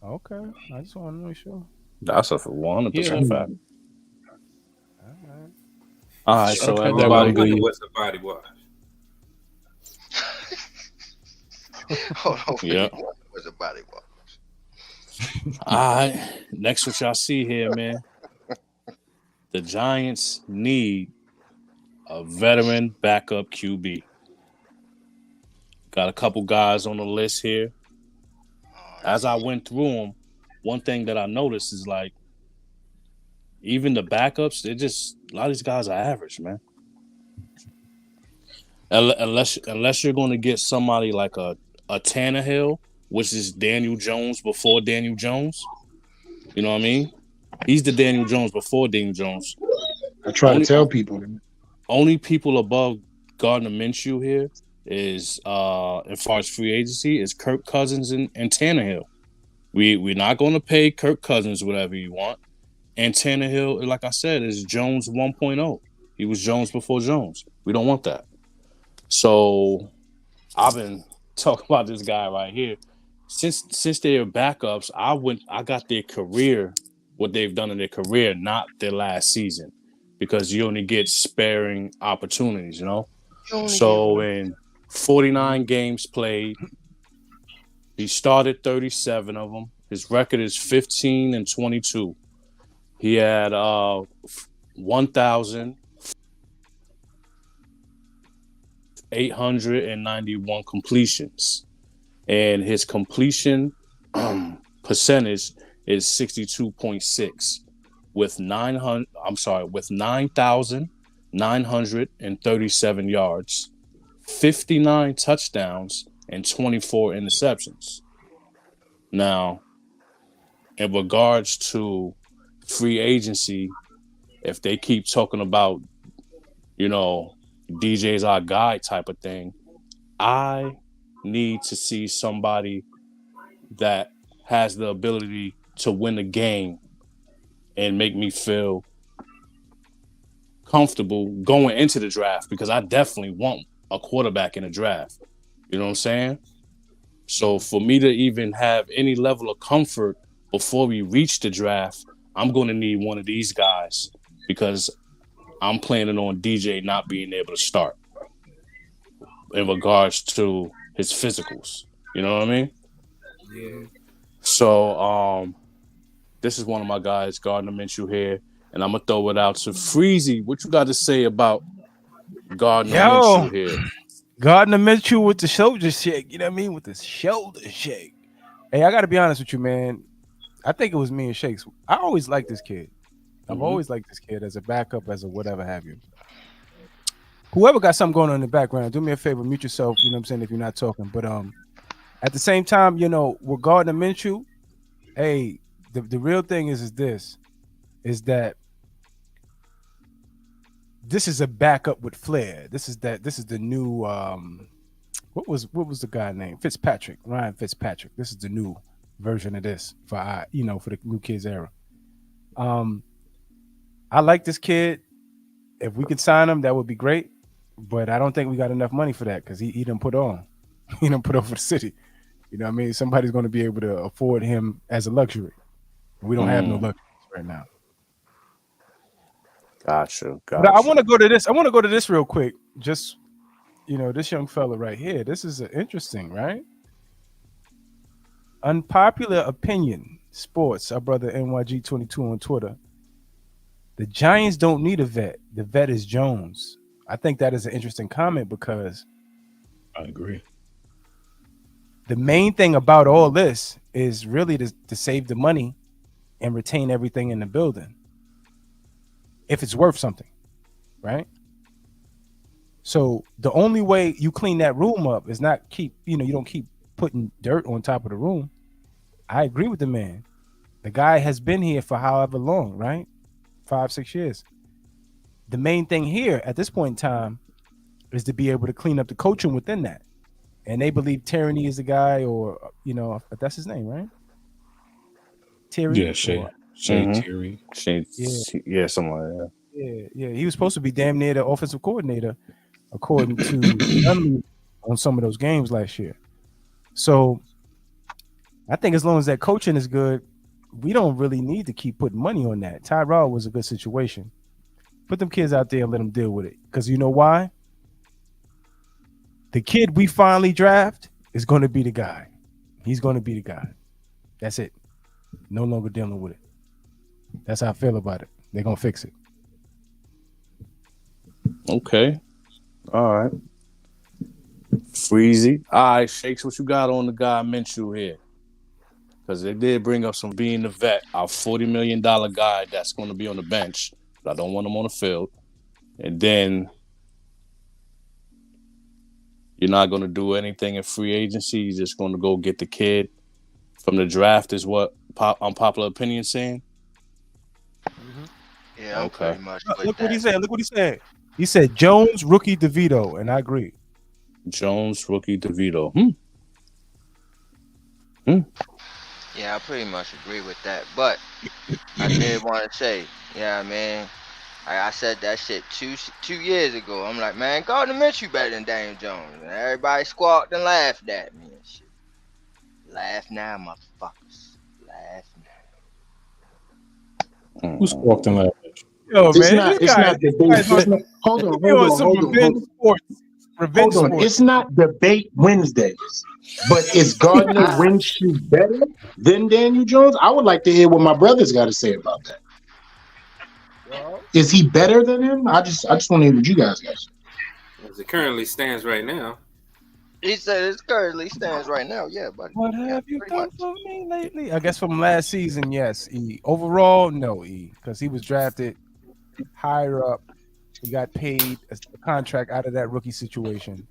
Okay. I just want to make sure. That's a 100% fact. All right, so Okay, everybody. What's the body wash? Hold on. Yeah. What's a body wash? All right. Next, what y'all see here, man. The Giants need a veteran backup QB. Got a couple guys on the list here. As I went through them, one thing that I noticed is like, even the backups, they're just a lot of these guys are average, man. Unless you're going to get somebody like a Tannehill, which is Daniel Jones before Daniel Jones. You know what I mean? He's the Daniel Jones before Daniel Jones. I try to tell people. Only people above Gardner Minshew here is, as far as free agency, is Kirk Cousins and Tannehill. We're not going to pay Kirk Cousins whatever you want. And Tannehill, like I said, is Jones 1.0. He was Jones before Jones. We don't want that. So I've been talking about this guy right here. Since they're backups, I got their career, what they've done in their career, not their last season. Because you only get sparing opportunities, you know? So in 49 games played, he started 37 of them. His record is 15-22. He had 1,891 completions, and his completion percentage is 62.6 with 9,937 yards, 59 touchdowns, and 24 interceptions. Now, in regards to free agency, if they keep talking about, DJ's our guy type of thing, I need to see somebody that has the ability to win the game and make me feel comfortable going into the draft, because I definitely want a quarterback in the draft. You know what I'm saying? So for me to even have any level of comfort before we reach the draft, I'm going to need one of these guys, because I'm planning on DJ not being able to start in regards to his physicals. You know what I mean? Yeah. So this is one of my guys, Gardner Minshew here. And I'm gonna throw it out to Freezy. What you got to say about Gardner Yo, Minshew here? Gardner Minshew with the shoulder shake. You know what I mean? With the shoulder shake. Hey, I got to be honest with you, man. I think it was me and Shakes. I always liked this kid. I've always liked this kid as a backup, as a whatever have you. Whoever got something going on in the background, do me a favor, mute yourself. You know what I'm saying? If you're not talking, but at the same time, you know, with Gardner Minshew, hey, the real thing is that this is a backup with flair. This is the new what was the guy name? Ryan Fitzpatrick. This is the new version of this for the new kids era. I like this kid. If we could sign him, that would be great. But I don't think we got enough money for that because he didn't put on. He didn't put on for the city. You know what I mean? Somebody's going to be able to afford him as a luxury. We don't have no luxuries right now. Gotcha. But I want to go to this. I want to go to this real quick. Just, this young fella right here. This is interesting, right? Unpopular opinion. Sports. Our brother NYG22 on Twitter. The Giants don't need a vet. The vet is Jones. I think that is an interesting comment because I agree. The main thing about all this is really to save the money and retain everything in the building. If it's worth something, right? So the only way you clean that room up is not you don't keep putting dirt on top of the room. I agree with the man. The guy has been here for however long, right? 5-6 years. The main thing here at this point in time is to be able to clean up the coaching within that. And they believe Tyranny is the guy, or that's his name, right? Terry. Yeah, Shay Terry. Yeah, something like that. Yeah. He was supposed to be damn near the offensive coordinator, according to on some of those games last year. So I think as long as that coaching is good, we don't really need to keep putting money on that. Tyrod was a good situation. Put them kids out there and let them deal with it. Because you know why? The kid we finally draft is going to be the guy. He's going to be the guy. That's it. No longer dealing with it. That's how I feel about it. They're going to fix it. Okay. All right. Freezy. All right, Shakes, what you got on the guy Minshew here? Because they did bring up some being the vet, our $40 million guy that's going to be on the bench, but I don't want him on the field. And then you're not going to do anything in free agency. You're just going to go get the kid from the draft is what unpopular opinion saying? Mm-hmm. Yeah, I'm okay. pretty much Look what he said. Look what he said. He said Jones, rookie, DeVito, and I agree. Jones, rookie, DeVito. Yeah, I pretty much agree with that. But I did want to say, man, I said that shit two years ago. I'm like, man, Gardner Minshew better than Daniel Jones. And everybody squawked and laughed at me and shit. Laugh now, motherfuckers. Laugh now. Who squawked and laughed at you? Yo, It's man, not debate. Hold on. Hold on. It's not debate Wednesdays. But is Gardner Minshew better than Daniel Jones? I would like to hear what my brother's got to say about that. Is he better than him? I just want to hear what you guys got to say. As it currently stands right now. He said it currently stands right now, yeah, buddy. What have you done for me lately? I guess from last season, yes. E. Overall, no, E. Because he was drafted higher up. He got paid a contract out of that rookie situation.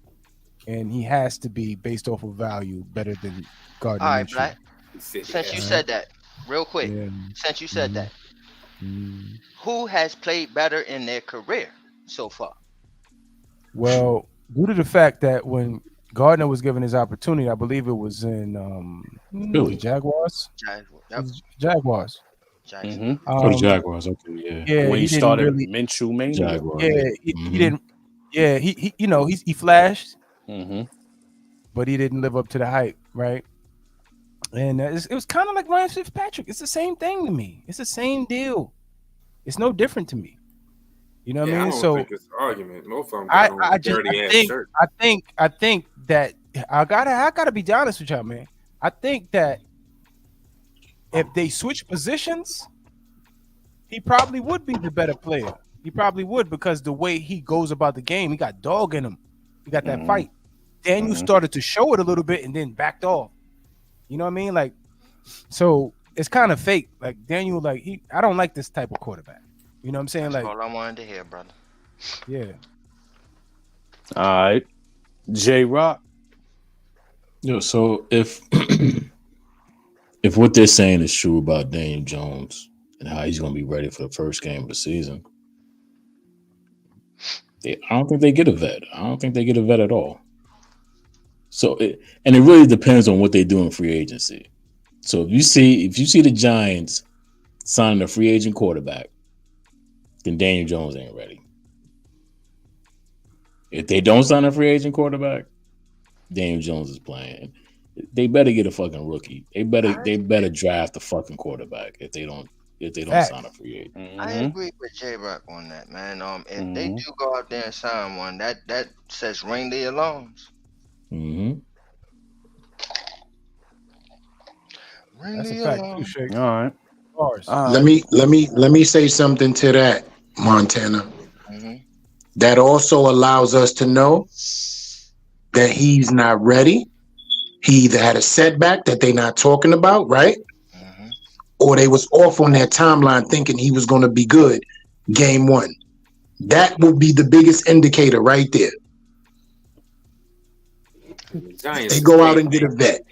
And he has to be, based off of value, better than Gardner Minshew. All right, Black. Since you said that, real quick, since you said that, who has played better in their career so far? Well, due to the fact that when Gardner was given his opportunity, I believe it was in Philly. Jaguars. Jaguars. The Jaguars. Okay, yeah. When he started Minshew Mania. Jaguars. Yeah, he didn't. Yeah, he flashed, but he didn't live up to the hype, right? And it was kind of like Ryan Fitzpatrick. It's the same thing to me. It's the same deal. It's no different to me. You know what I mean? So think it's an argument. Both of them got on dirty ass shirt. I think that I gotta be honest with y'all, man. I think that if they switch positions, he probably would be the better player. He probably would because the way he goes about the game, he got dog in him. He got that fight. Daniel started to show it a little bit and then backed off. You know what I mean? Like, so it's kind of fake. Like Daniel, like I don't like this type of quarterback. You know what I'm saying? That's Like, all I wanted to hear, brother. yeah. All right, J Rock. Yo, so if if what they're saying is true about Daniel Jones and how he's going to be ready for the first game of the season, I don't think they get a vet. I don't think they get a vet at all. So it really depends on what they do in free agency. So if you see the Giants signing a free agent quarterback, then Daniel Jones ain't ready. If they don't sign a free agent quarterback, Daniel Jones is playing. They better get a fucking rookie. They better draft a fucking quarterback if they don't sign a free agent. I agree with J Rock on that, man. If they do go out there and sign one, that says ring the alarms. Mm-hmm. Ring That's the a fact too, alarm. Shake. All right. Bars. Let me say something to that, Montana. That also allows us to know that he's not ready. He either had a setback that they're not talking about, right? Or they was off on their timeline thinking he was going to be good game one. That will be the biggest indicator right there. They go out and get a vet.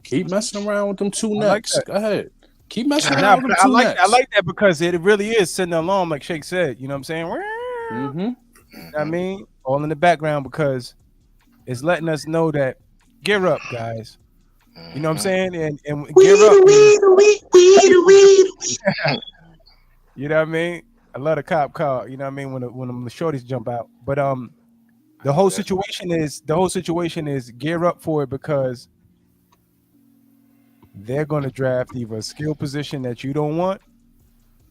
Keep messing around with them two necks. Go ahead. Keep messing Nah, around with them two necks. I like that because it really is sending an alarm, like Shake said. You know what I'm saying? I mean, all in the background because it's letting us know that gear up, guys. You know what I'm saying? And gear up. You know what I mean? I love the cop car. You know what I mean? When the shorties jump out, but the whole situation is gear up for it because they're going to draft either a skill position that you don't want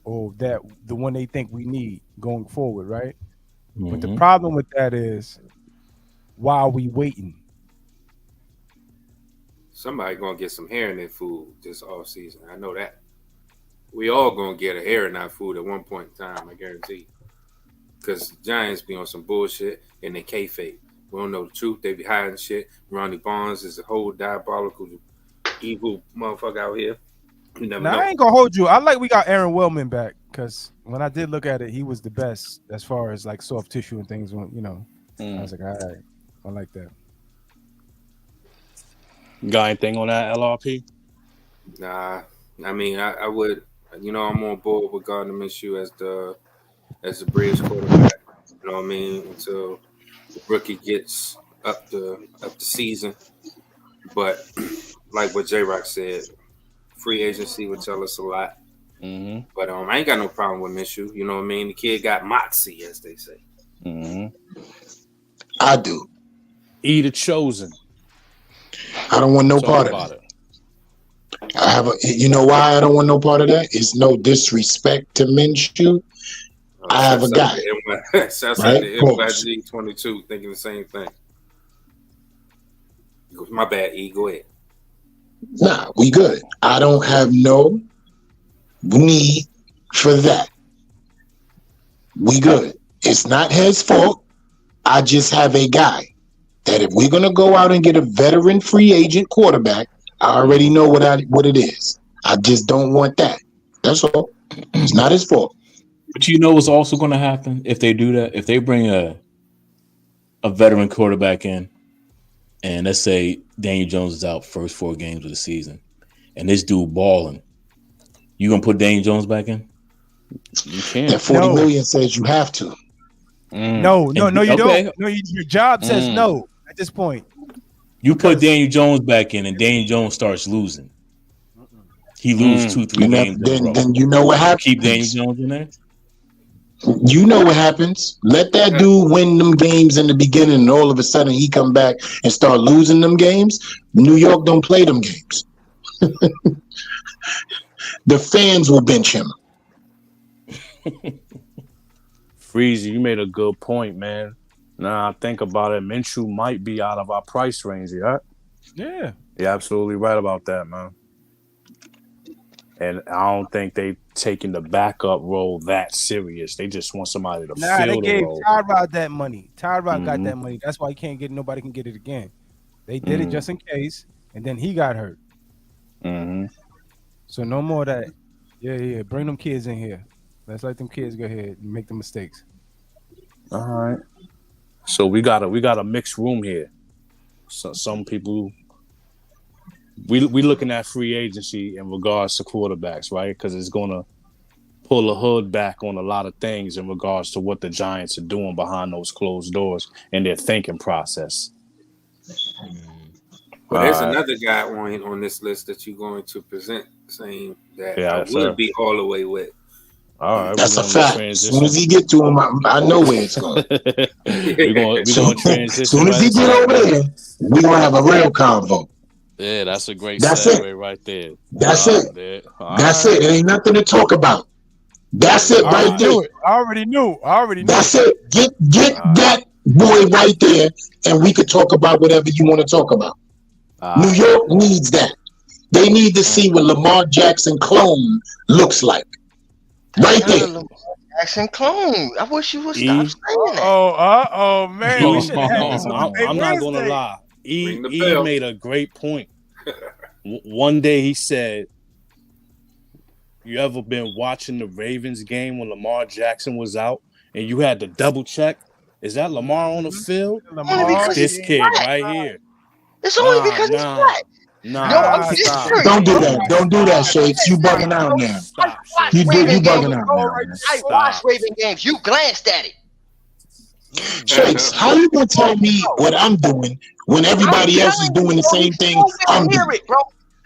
or that the one they think we need going forward, right? But the problem with that is, why are we waiting? Somebody gonna get some hair in their food this off season. I know that. We all gonna get a hair in our food at one point in time. I guarantee. Because Giants be on some bullshit and they kayfabe. We don't know the truth. They be hiding shit. Ronnie Barnes is a whole diabolical, evil motherfucker out here. You never know. I ain't gonna hold you. I like we got Aaron Wellman back because when I did look at it, he was the best as far as like soft tissue and things. You know, I was like, all right, I like that. Got anything on that, LRP? Nah, I mean, I would, I'm on board with Gardner Minshew as the bridge quarterback. You know what I mean? Until the rookie gets up the season. But like what J Rock said, free agency would tell us a lot. But I ain't got no problem with Minshew. You know what I mean? The kid got moxie, as they say. I do. E the chosen. I don't want no part of it. You know why I don't want no part of that? It's no disrespect to Minshew. I have a guy. Shouts out to NYG 22 thinking the same thing. My bad, E. Go ahead. Nah, we good. I don't have no need for that. We good. It's not his fault. I just have a guy that if we're gonna go out and get a veteran free agent quarterback, I already know what it is. I just don't want that. That's all. It's not his fault. But you know what's also going to happen if they do that? If they bring a veteran quarterback in, and let's say Daniel Jones is out first 4 games of the season, and this dude balling, you gonna put Daniel Jones back in? You can't. That $40 million says you have to. No, you don't. No, your job says no at this point. You put Daniel Jones back in, and Daniel Jones starts losing. He loses 2-3 games. Then you know what happens. Keep Daniel Jones in there. You know what happens. Let that dude win them games in the beginning, and all of a sudden he come back and start losing them games. New York don't play them games. The fans will bench him. Freezy, you made a good point, man. Now I think about it, Minshew might be out of our price range, yeah? Yeah. You're absolutely right about that, man. And I don't think they taking the backup role that serious. They just want somebody to Nah, fill they the gave role. Tyrod that money. Tyrod got Mhm. that money. That's why nobody can get it again. They did it just in case, and then he got hurt. Mm-hmm. So no more of that. Yeah. Bring them kids in here. Let's let them kids go ahead and make the mistakes. All right. So we got a mixed room here. So some people we looking at free agency in regards to quarterbacks, right? Because it's gonna pull a hood back on a lot of things in regards to what the Giants are doing behind those closed doors and their thinking process. Well, there's All right. another guy on this list that you're going to present saying that Yeah, I sir. would be all the way with. All right, That's we're a gonna fact. As soon as he get to him, I know where it's going. we're gonna transition. As soon as he right get over there, we gonna have a real convo. Yeah, that's a great That's segue it. right there. That's it. That's right. it. There ain't nothing to talk about. That's it I right there. already knew. That's it. Get that boy right there, and we could talk about whatever you want to talk about. New York needs that. They need to see what Lamar Jackson clone looks like. Right there. Lamar Jackson clone. I wish you would stop saying that. Oh, man. We should have had this on I'm not gonna Wednesday. lie. E Ring the bell. made a great point. One day he said, "You ever been watching the Ravens game when Lamar Jackson was out, and you had to double check? Is that Lamar on the field? Only Or because this he's kid black. right here? It's only because he's black. Nah, No, I'm just stop. serious. Don't do that. Don't do that, Shakes. You bugging out now. Stop. You Raven bugging games. out now. I watched Raven games. You glanced at it. Shakes, how you gonna tell me what I'm doing when everybody else is doing the same thing I'm doing? It, bro.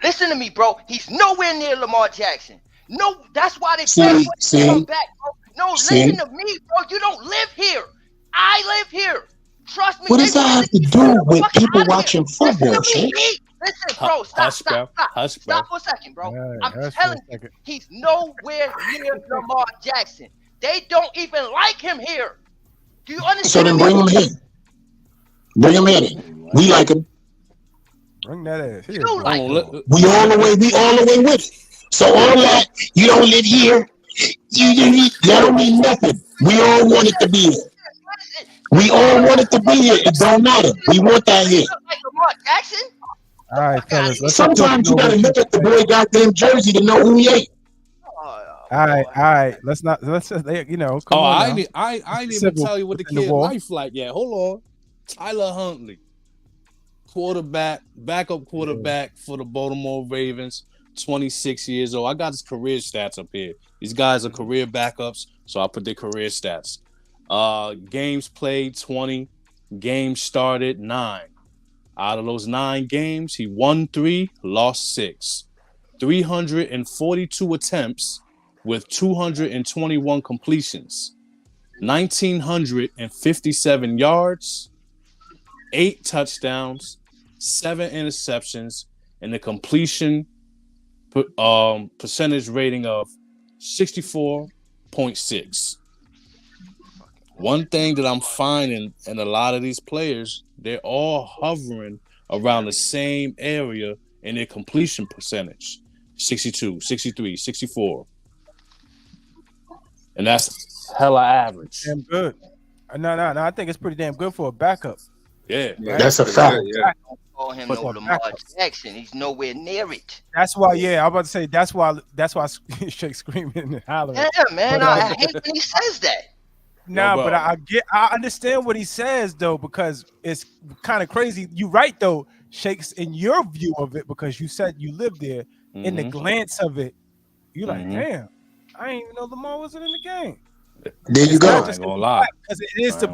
Listen to me, bro. He's nowhere near Lamar Jackson. No, that's why they See, come back, bro. No, listen to me, bro. You don't live here. I live here. Trust me. What does that have to do with people watching football, Shakes? Listen, bro. Stop for a second, bro. I'm telling you, he's nowhere near Lamar Jackson. They don't even like him here. Do you understand? So then bring him in. Bring him in. We like him. Bring that ass here. We all the way with it. So all that, you don't live here, that don't mean nothing. We all want it to be here. We all want it to be here. It don't matter. We want that here. Like Lamar Jackson? All right, fellas. Sometimes you gotta look at the boy goddamn jersey to know who he ain't. All right. Let's just, come on. I didn't even tell you what the kid life like yet. Hold on. Tyler Huntley, backup quarterback for the Baltimore Ravens, 26 years old. I got his career stats up here. These guys are career backups, so I put their career stats. Games played 20, games started 9. Out of those 9 games, he won 3, lost 6. 342 attempts with 221 completions, 1,957 yards, 8 touchdowns, 7 interceptions, and a completion percentage rating of 64.6. One thing that I'm finding in a lot of these players, they're all hovering around the same area in their completion percentage. 62, 63, 64. And that's hella average. Damn good. No. I think it's pretty damn good for a backup. Yeah. That's a fact. Don't call him no Lamar Jackson. He's nowhere near it. That's why, I'm about to say that's why Shake screaming and hollering. Yeah, man. I hate when he says that. Nah, but I understand what he says though, because it's kind of crazy. You're right though, Shakes, in your view of it, because you said you lived there. In the glance of it, you're like, damn, I didn't even know Lamar wasn't in the game. There you go. I ain't gonna lie. Because it is the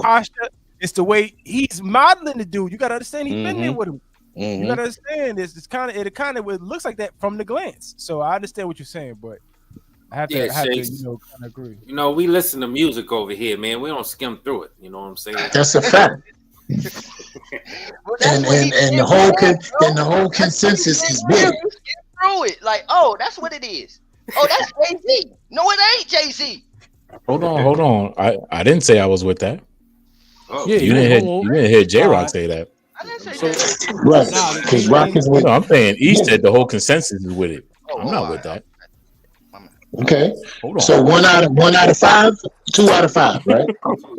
posture. It's the way he's modeling the dude. You gotta understand he's been there with him. You gotta understand this. It looks like that from the glance. So I understand what you're saying, but I have to kind of agree. We listen to music over here, man. We don't skim through it. You know what I'm saying? That's a fact. and the whole consensus is big. Through it, like, oh, that's what it is. Oh, that's Jay-Z. No, it ain't Jay-Z. Hold on. I didn't say I was with that. Oh, yeah, you didn't hear J-Rock say that. I didn't say that. Right, because Rock is with. I'm saying he said the whole consensus is with it. I'm not with that. Okay. Hold on. So one out of 5, 2 out of 5, right?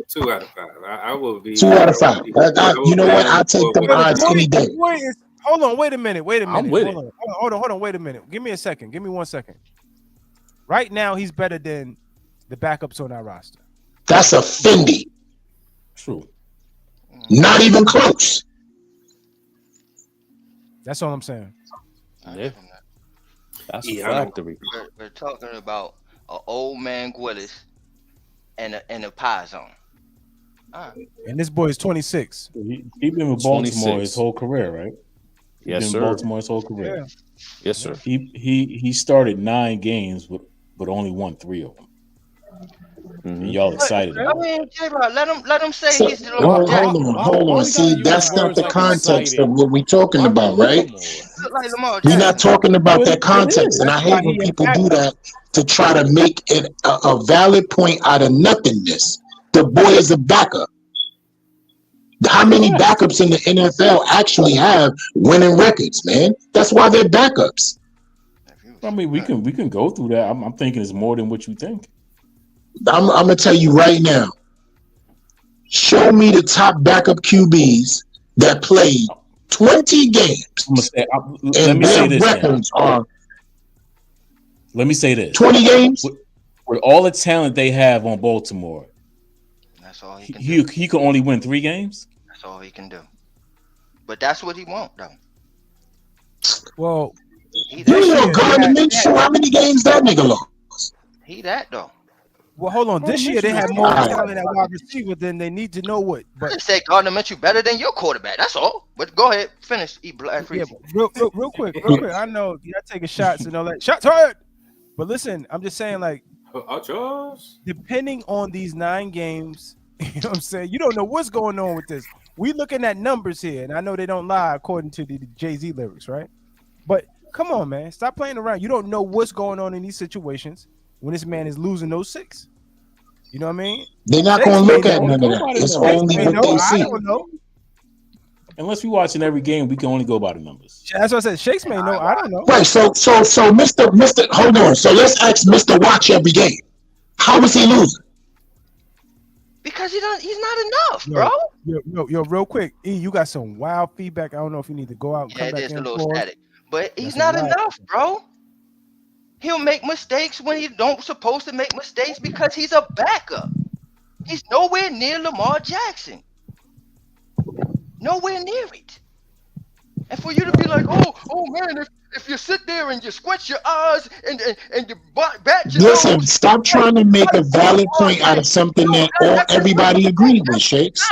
2 out of 5. I will be. 2 out of 5. You know what? I'll take them With Yo, odds any day. the boy is. Hold on, wait a minute. I'm with Hold on, wait a minute. Give me a second. Give me 1 second. Right now, he's better than the backups on our roster. That's a Fendi. True. Not even close. That's all I'm saying. Yeah. That's Yeah, factory. We're talking about an old man Willis and a pie zone. And this boy is 26. He been with Baltimore 26. his whole career, right? Yes, Been sir. with Baltimore his whole career. Yeah. Yes, sir. He started 9 games, but only won 3 of them. Mm-hmm. And y'all excited I about it. mean, J-Rod, let him say So, he's the Lamar Jackson. hold on. See, that's not the context of what we're talking about, right? Look like Lamar We're not Jackson. talking about that It context. And I That's why hate when he people a do that to try to make it a valid point out of nothingness. The boy is a backup. How many backups in the NFL actually have winning records, man? That's why they're backups. I mean, we can go through that. I'm thinking it's more than what you think. I'm gonna tell you right now. Show me the top backup QBs that played 20 games. Let me say this. Records are Let me say this. 20 games. With all the talent they have on Baltimore, That's all he can do. he can only win 3 games. That's all he can do. But that's what he want, though. Well, He You know, that. Carmen Minshew, how many games that nigga lost? He that though. well, hold on. This year they had more talent at wide receiver than they need to know what. I But just say Gardner Minshew better than your quarterback. That's all. But go ahead, finish. Eat black yeah, freeze. but real quick. I know y'all taking shots and all that. Shots heard. But listen, I'm just saying, like, depending on these 9 games, you know what I'm saying? You don't know what's going on with this. We looking at numbers here, and I know they don't lie according to the Jay-Z lyrics, right? But come on, man. Stop playing around. You don't know what's going on in these situations when this man is losing those 6. You know what I mean? They're not going to look at none of that. It's only what they I see. don't know. Unless we're watching every game, we can only go by the numbers. That's what I said. Shakes may know. I don't know. Right. So, Mr. Hold on. So let's ask Mr. Watch every game. How is he losing? Because he's not enough, bro. Yo, real quick. E, you got some wild feedback. I don't know if you need to go out and come Yeah, back there's in. a little static. But he's That's not a lot. enough, bro. He'll make mistakes when he don't supposed to make mistakes because he's a backup. He's nowhere near Lamar Jackson. Nowhere near it. And for you to be like, oh man, if you sit there and you squint your eyes and you bat your Listen, nose, stop trying to make a valid point out of something that everybody agreed with, Shakes.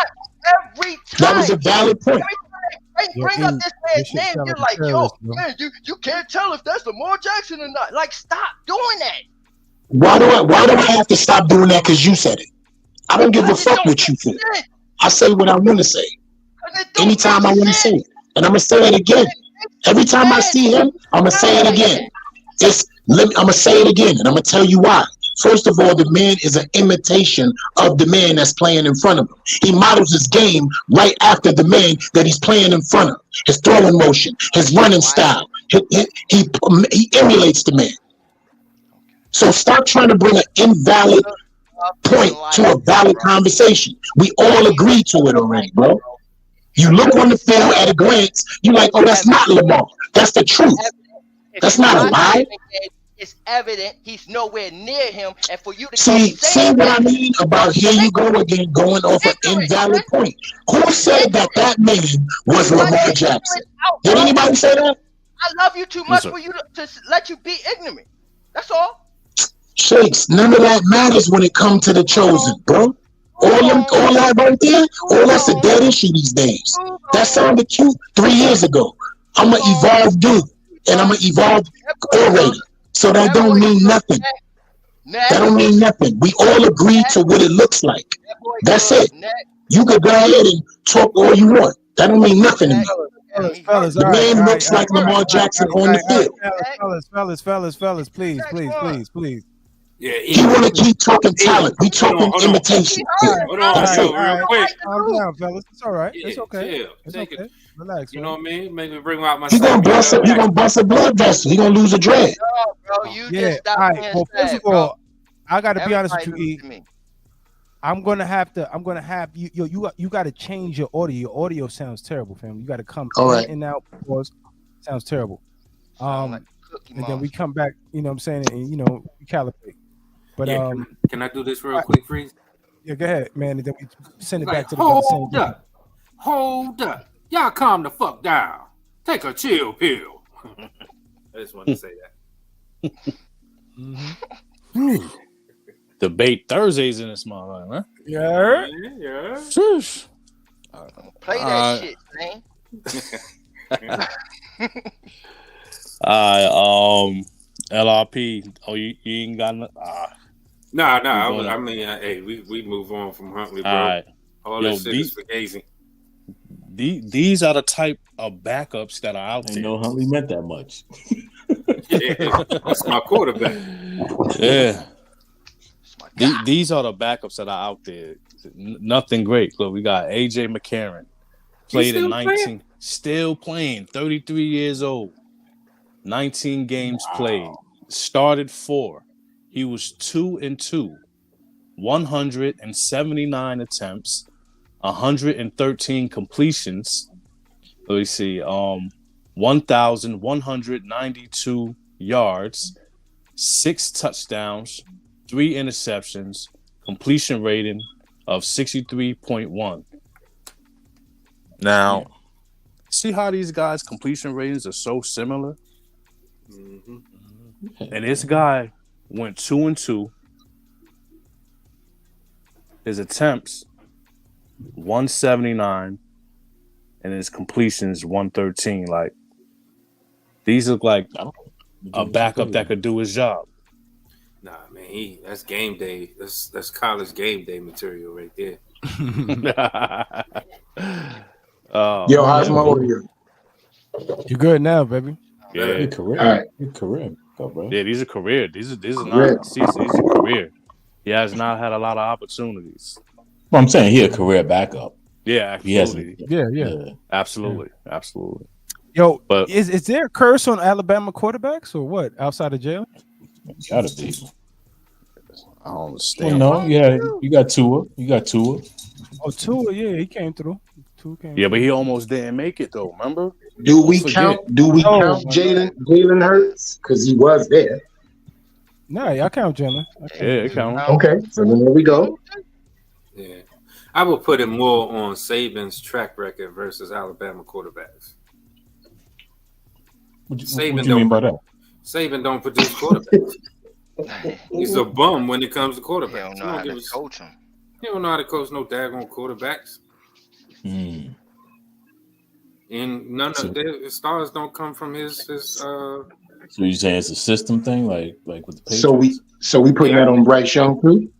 every time. That was a valid point. Bring up this man's name. You're like, man, you can't tell if that's Lamar Jackson or not. Like, stop doing that. Why do I have to stop doing that? Because you said it. I don't give a fuck what you think. I say what I want to say. Anytime I want to say it. And I'm going to say it again. Every time I see him, I'm going to say it again. I'm going to say it again, and I'm going to tell you why. First of all, the man is an imitation of the man that's playing in front of him. He models his game right after the man that he's playing in front of. His throwing motion, his running style. He emulates the man. So stop trying to bring an invalid point to a valid conversation. We all agree to it already, bro. You look on the field at a glance, you're like, oh, that's not Lamar. That's the truth. That's not a lie. It's evident he's nowhere near him, and for you to see what I mean about here you go again, going off an invalid point. Who said that man was Lamar Jackson? Did anybody say that? I love you too much for you to let you be ignorant. That's all. Shakes, none of that matters when it comes to the chosen, bro. All that right there, all that's a dead issue these days. That sounded cute 3 years ago. I'm an evolved dude, and I'm an evolved orator. So that don't mean nothing. That don't mean nothing. We all agree to what it looks like. That's it. You could go ahead and talk all you want. That don't mean nothing to me. The man looks like Lamar Jackson on the field. Fellas, please. Yeah, You want to keep talking talent. We talking hold on. imitation. Hold on, That's yo, it. real quick. Calm down, fellas. It's all right. It's Yeah, okay. chill. It's Take okay. it. Relax, You man. know what I mean? Make me bring out my He gonna bust up. He gonna bust a blood vessel. He gonna lose a dread. No, bro, you Yeah. just stop All right. being Well, first sad, of bro. all, I gotta be honest with Everybody you, lose E. to me. I'm gonna have you. You got to change your audio. Your audio sounds terrible, fam. You got to come All in right. and out. Pause. Sounds terrible. Sound like Cookie And then we Monster. come back. You know what I'm saying? And we calibrate. But Yeah, can I do this real quick, Freeze? yeah, go ahead, man. And then we send it Like, back to the brother. Same hold up. Y'all calm the fuck down. Take a chill pill. I just wanted to say that. Debate Thursdays in this motherfucker, huh? Yeah. Yeah. Sheesh. Play that Alright. shit, man. LRP. Oh, you ain't got no. Nah. going I on. mean, hey, we move on from Huntley, bro. All right. All Yo, this shit is fugazi. These are the type of backups that are out I there. know Huntley meant that much. Yeah, that's my quarterback. Yeah. It's my guy. These are the backups that are out there. Nothing great. Look, we got AJ McCarron. Played in still 19. Still playing. 33 years old. 19 games played. Started 4. He was 2-2. 179 attempts. 113 completions. Let me see. 1,192 yards. 6 touchdowns. 3 interceptions. Completion rating of 63.1. Now, see how these guys' completion ratings are so similar? Mm-hmm. And this guy went 2-2. His attempts 179, and his completions 113. Like, these look like a backup that could do his job. Nah, man, that's game day. That's college game day material right there. Yo, how's my audio? You good now, baby? Yeah, Good career. All right. Good career. Go, bro. yeah. These are career. These are Career. not season. These are career. He has not had a lot of opportunities. Well, I'm saying he a career backup. Yeah, He hasn't. absolutely. Yeah. Absolutely. Yo, But- is there a curse on Alabama quarterbacks or what? Outside of jail? Gotta be. I don't Well, understand. no, yeah, you got Tua. Oh, Tua, yeah, he came through. Tua came Yeah, through. but he almost didn't make it though. Remember? Do we Forget. count? Do we No, count man. Jalen Hurts because he was there? Nah, y'all count Jalen. Yeah, it counts. Okay, so then there we go. Yeah, I would put it more on Saban's track record versus Alabama quarterbacks. What Saban you mean by that? Saban don't produce quarterbacks. He's a bum when it comes to He quarterbacks. don't know how to coach him. He don't know how to coach no daggone quarterbacks. Mm. And none of their stars don't come from his So you saying it's a system thing, like with the Patriots? So we putting that on Bryce Young too?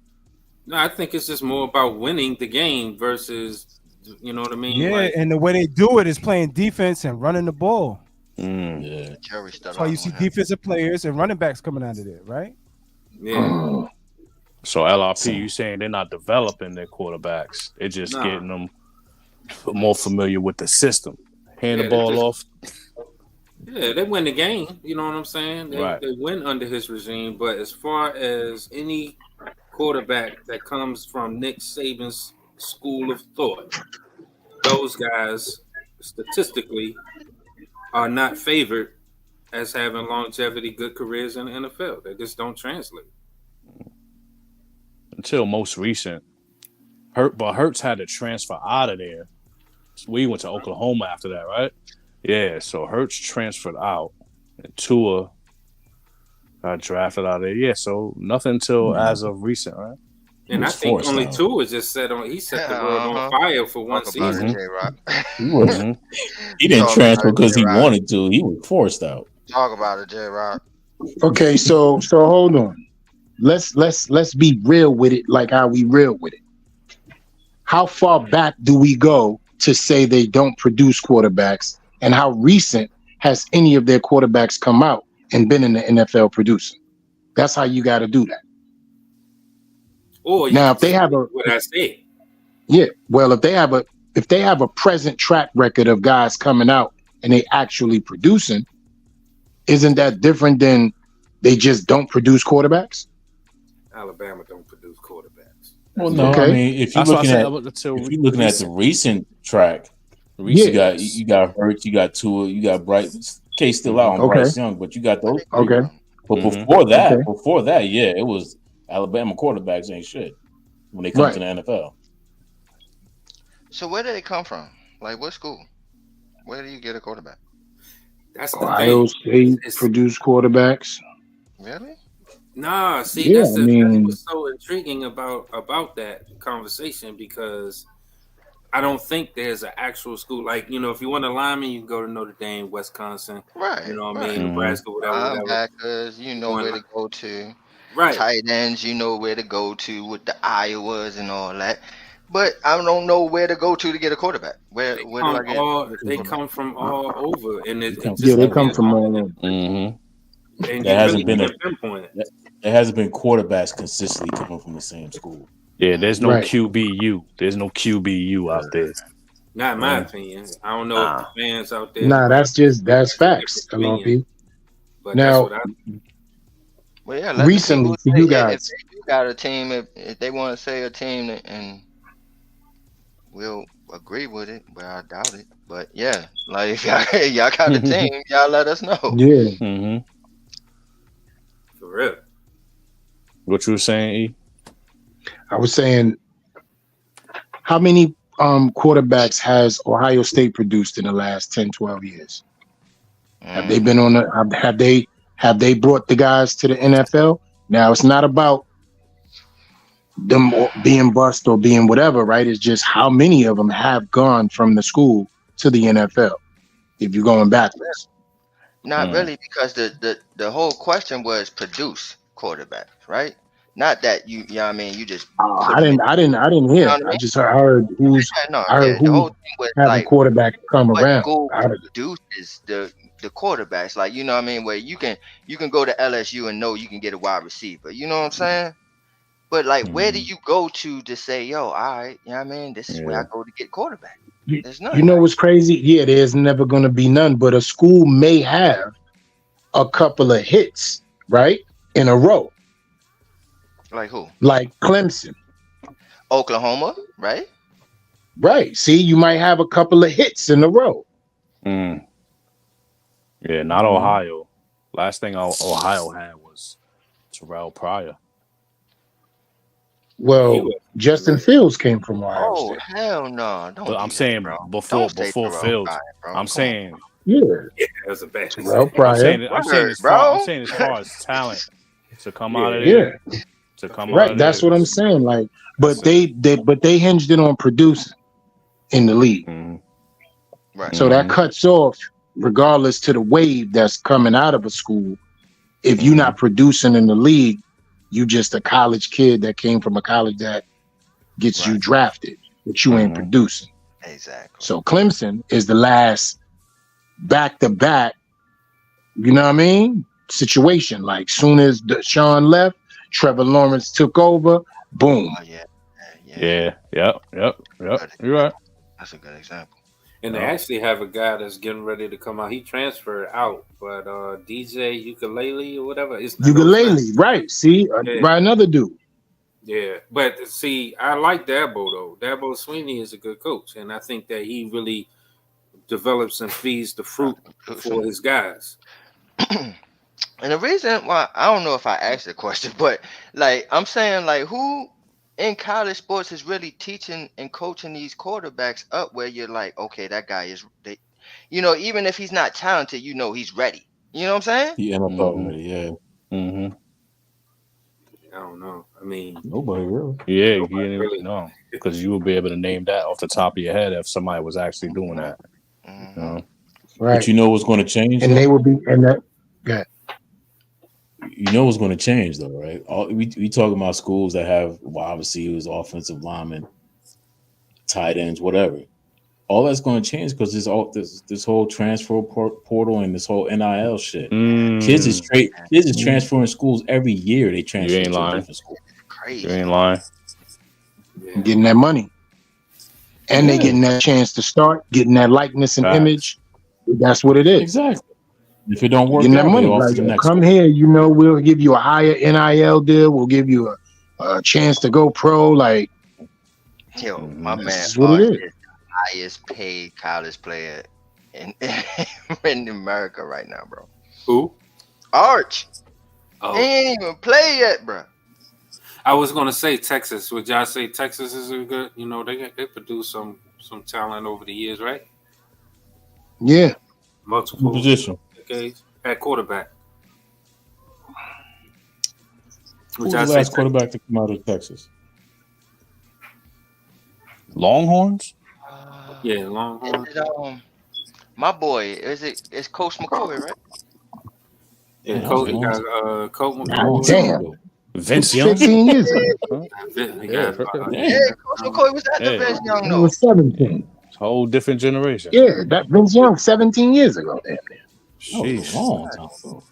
No, I think it's just more about winning the game versus, you know what I mean? Yeah, Like, and the way they do it is playing defense and running the ball. Yeah. Jerry That's why you see defensive players and running backs coming out of there, right? yeah. So LRP, you saying they're not developing their quarterbacks? They're just Nah. getting them more familiar with the system. Hand Yeah, the ball they just- off. Yeah, they win the game. You know what I'm saying? Right. They win under his regime. But as far as any quarterback that comes from Nick Saban's school of thought, those guys statistically are not favored as having longevity, good careers in the NFL. They just don't translate. Until most recent. Hurts had to transfer out of there. We went to Oklahoma after that, right? Yeah, so Hurts transferred out. And Tua got drafted out of there. Yeah, so nothing until as of recent, right? And I was think forced only out. two was just set the world on fire for one Talk about season. it, J-Rock. He didn't Talk transfer about it, because he J-Rock. wanted to. He was forced out. Talk about it, J-Rock. Okay, so hold on. Let's be real with it, like how we real with it. How far back do we go to say they don't produce quarterbacks, and how recent has any of their quarterbacks come out and been in the NFL producing? That's how you got to do that. Or you Now, can if they just have do a what I said. yeah, well, if they have a present track record of guys coming out and they actually producing, isn't that different than they just don't produce quarterbacks? Alabama don't produce quarterbacks. Well, That's no, I Okay. mean if you're That's why I looking said at until if you're looking at the recent. recent track, you Yeah. got Hurts, you got Tua, you got Bryce. Case still out on Okay. Bryce Young, but you got those three. Okay. But Mhm. before that, yeah, it was Alabama quarterbacks ain't shit when they come Right. to the NFL. So where do they come from? Like what school? Where do you get a quarterback? the Ohio thing. State It's produced quarterbacks. Really? nah. See, Yeah, I that's mean, what's so intriguing about that conversation because I don't think there's an actual school like if you want a lineman, you can go to Notre Dame, Wisconsin. Right, You know what I right. mean? Nebraska, whatever. Linebackers, you know Want where to go to. right? Tight ends, you know where to go to with the Iowas and all that. But I don't know where to go to get a quarterback. Where do I get a They quarterback? come from all over, and They come it from yeah, just they everywhere. come depends from on all over. and There you really hasn't been can't pinpoint it. there hasn't been quarterbacks consistently coming from the same school. Yeah, there's no Right. QBU. There's no QBU out there. Not in my opinion. I don't know Nah. if the fans out there Nah, might that's facts, have a different opinion, LOP. but that's Now, what I. Well, yeah, let the recently people for say you if guys, they do got a team, if they want to say a team and we'll agree with it, but I doubt it. But yeah, like if y'all got a team, y'all let us know. yeah, Mm-hmm. For real. What you were saying, E? I was saying, how many quarterbacks has Ohio State produced in the last 10, 12 years? Have they been on the have they brought the guys to the NFL? Now it's not about them being bust or being whatever, right? It's just how many of them have gone from the school to the NFL if you're going backwards. Not really, because the whole question was produce quarterbacks, right? Not that you know what I mean, you just put I them in. didn't You hear. know what I I mean? just heard who's Yeah, no, I heard yeah. The who's whole thing was having like quarterback come what around. school produces the quarterbacks. Like you know what I mean, where you can go to LSU and know you can get a wide receiver. You know what I'm saying? But like, where do you go to say, yo, all right, you know what I mean? This is where I go to get quarterback. There's You none. know what's crazy? Yeah, there's never going to be none, but a school may have a couple of hits, right, in a row, Like who? like Clemson, Oklahoma, right? right? See, you might have a couple of hits in a row. Mm. Yeah, not Ohio. Last thing Ohio had was Terrell Pryor. Well, Justin Fields came from Ohio Oh State. hell no! Don't But do I'm that, saying bro. before Don't say Terrell Fields. Pryor, bro. I'm Come saying Yeah, Yeah, that was a bad Terrell decision. Pryor. I'm saying as far as talent to come out of Yeah, there, to come out right. of That's there. what I'm saying. Like, but they hinged it on producing in the league. Mhm. Right. So that cuts off, regardless to the wave that's coming out of a school. If you're not producing in the league, you just a college kid that came from a college that gets you drafted, but you ain't producing. Exactly. So Clemson is the last back-to-back, you know what I mean, situation. Like soon as Sean left, Trevor Lawrence took over, boom. Oh yeah. Yeah. Yep. You're right. That's a good example. And they actually have a guy that's getting ready to come out. He transferred out, but DJ Ukulele or whatever. It's Ukulele, right? See, by another dude. Yeah, but see, I like Dabo though. Dabo Sweeney is a good coach, and I think that he really develops and feeds the fruit for his guys. And the reason why I don't know if I asked the question, but like I'm saying, like who in college sports is really teaching and coaching these quarterbacks up where you're like, okay, that guy is, even if he's not talented, he's ready. You know what I'm saying? He NFL ready, yeah. Mm-hmm. I don't know. I mean, nobody really. Yeah, you didn't really know because you would be able to name that off the top of your head if somebody was actually doing that. Right. But you know what's going to change? And though? they would be, and that, yeah. You know what's going to change though, right? We talking about schools that have wide receivers, offensive linemen, tight ends, whatever. All that's going to change because this whole transfer portal and this whole NIL shit. Kids is transferring schools every year. They transfer to a different school. Crazy. You ain't lying. getting that money. And they getting that chance to start, getting that likeness and image. That's what it is. Exactly. If it don't work getting out, that money. they offer Like, the next come one. here, we'll give you a higher NIL deal. We'll give you a chance to go pro. Like, yo, my man, this is what it is. the highest paid college player in America right now, bro. Who? Arch. Oh, He ain't even play yet, bro. I was gonna say Texas. Would y'all say Texas is a good? You know, they produce some talent over the years, right? Yeah. Multiple position decades at quarterback. Who's the last quarterback to come out of Texas? Longhorns? Yeah, Longhorns. My boy, it's Coach McCoy, right? Yeah, Coach McCoy. Damn. Vince Young? 15 years ago. Yeah, Coach McCoy was at the Vince Young, He though. was 17. Whole different generation. Yeah, that Vince Young 17 years ago. Damn. Sheesh. Long time ago.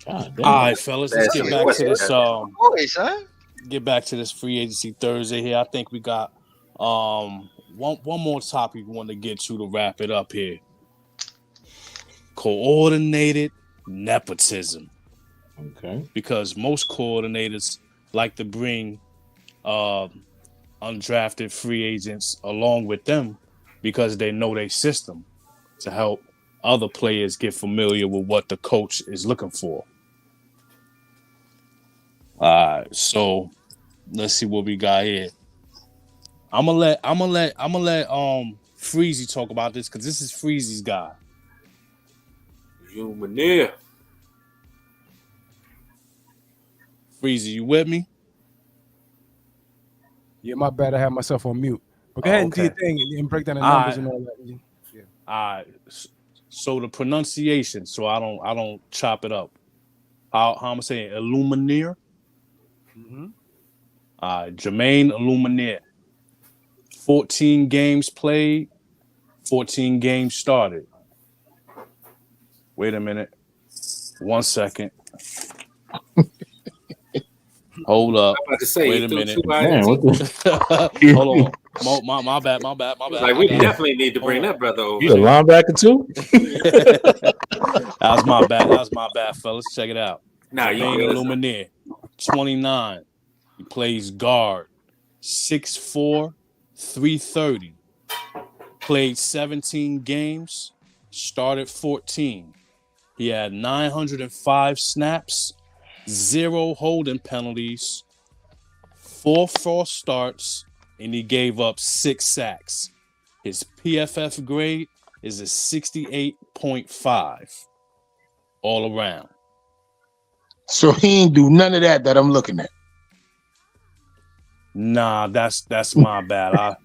God damn. All right, fellas, let's get back to this. Son. Get back to this free agency Thursday here. I think we got one more topic we want to get to wrap it up here. Coordinated nepotism. Okay. Because most coordinators like to bring undrafted free agents along with them because they know their system to help other players get familiar with what the coach is looking for. So let's see what we got here. I'm gonna let Freezy talk about this because this is Freezy's guy. Humanier. Freezy, you with me? Yeah, my bad. I had myself on mute. But go ahead and do your thing and break down the numbers and all that. Yeah. All right. So the pronunciation, so I don't chop it up. How am I saying? Illumineer. Mm-hmm. Jermaine Illumineer. 14 games played, 14 games started. Wait a minute. 1 second. Hold up. I'm about to say, wait a minute. Man, what the? Hold on. My bad. Like, we definitely need to bring that brother over. You a linebacker too? That was my bad, fellas. Check it out. Jermaine Illumineer, 29. He plays guard. 6'4", 330. Played 17 games. Started 14. He had 905 snaps, 0 holding penalties, 4 false starts, and he gave up 6 sacks. His PFF grade is a 68.5 all around. So he ain't do none of that I'm looking at. Nah, that's my bad.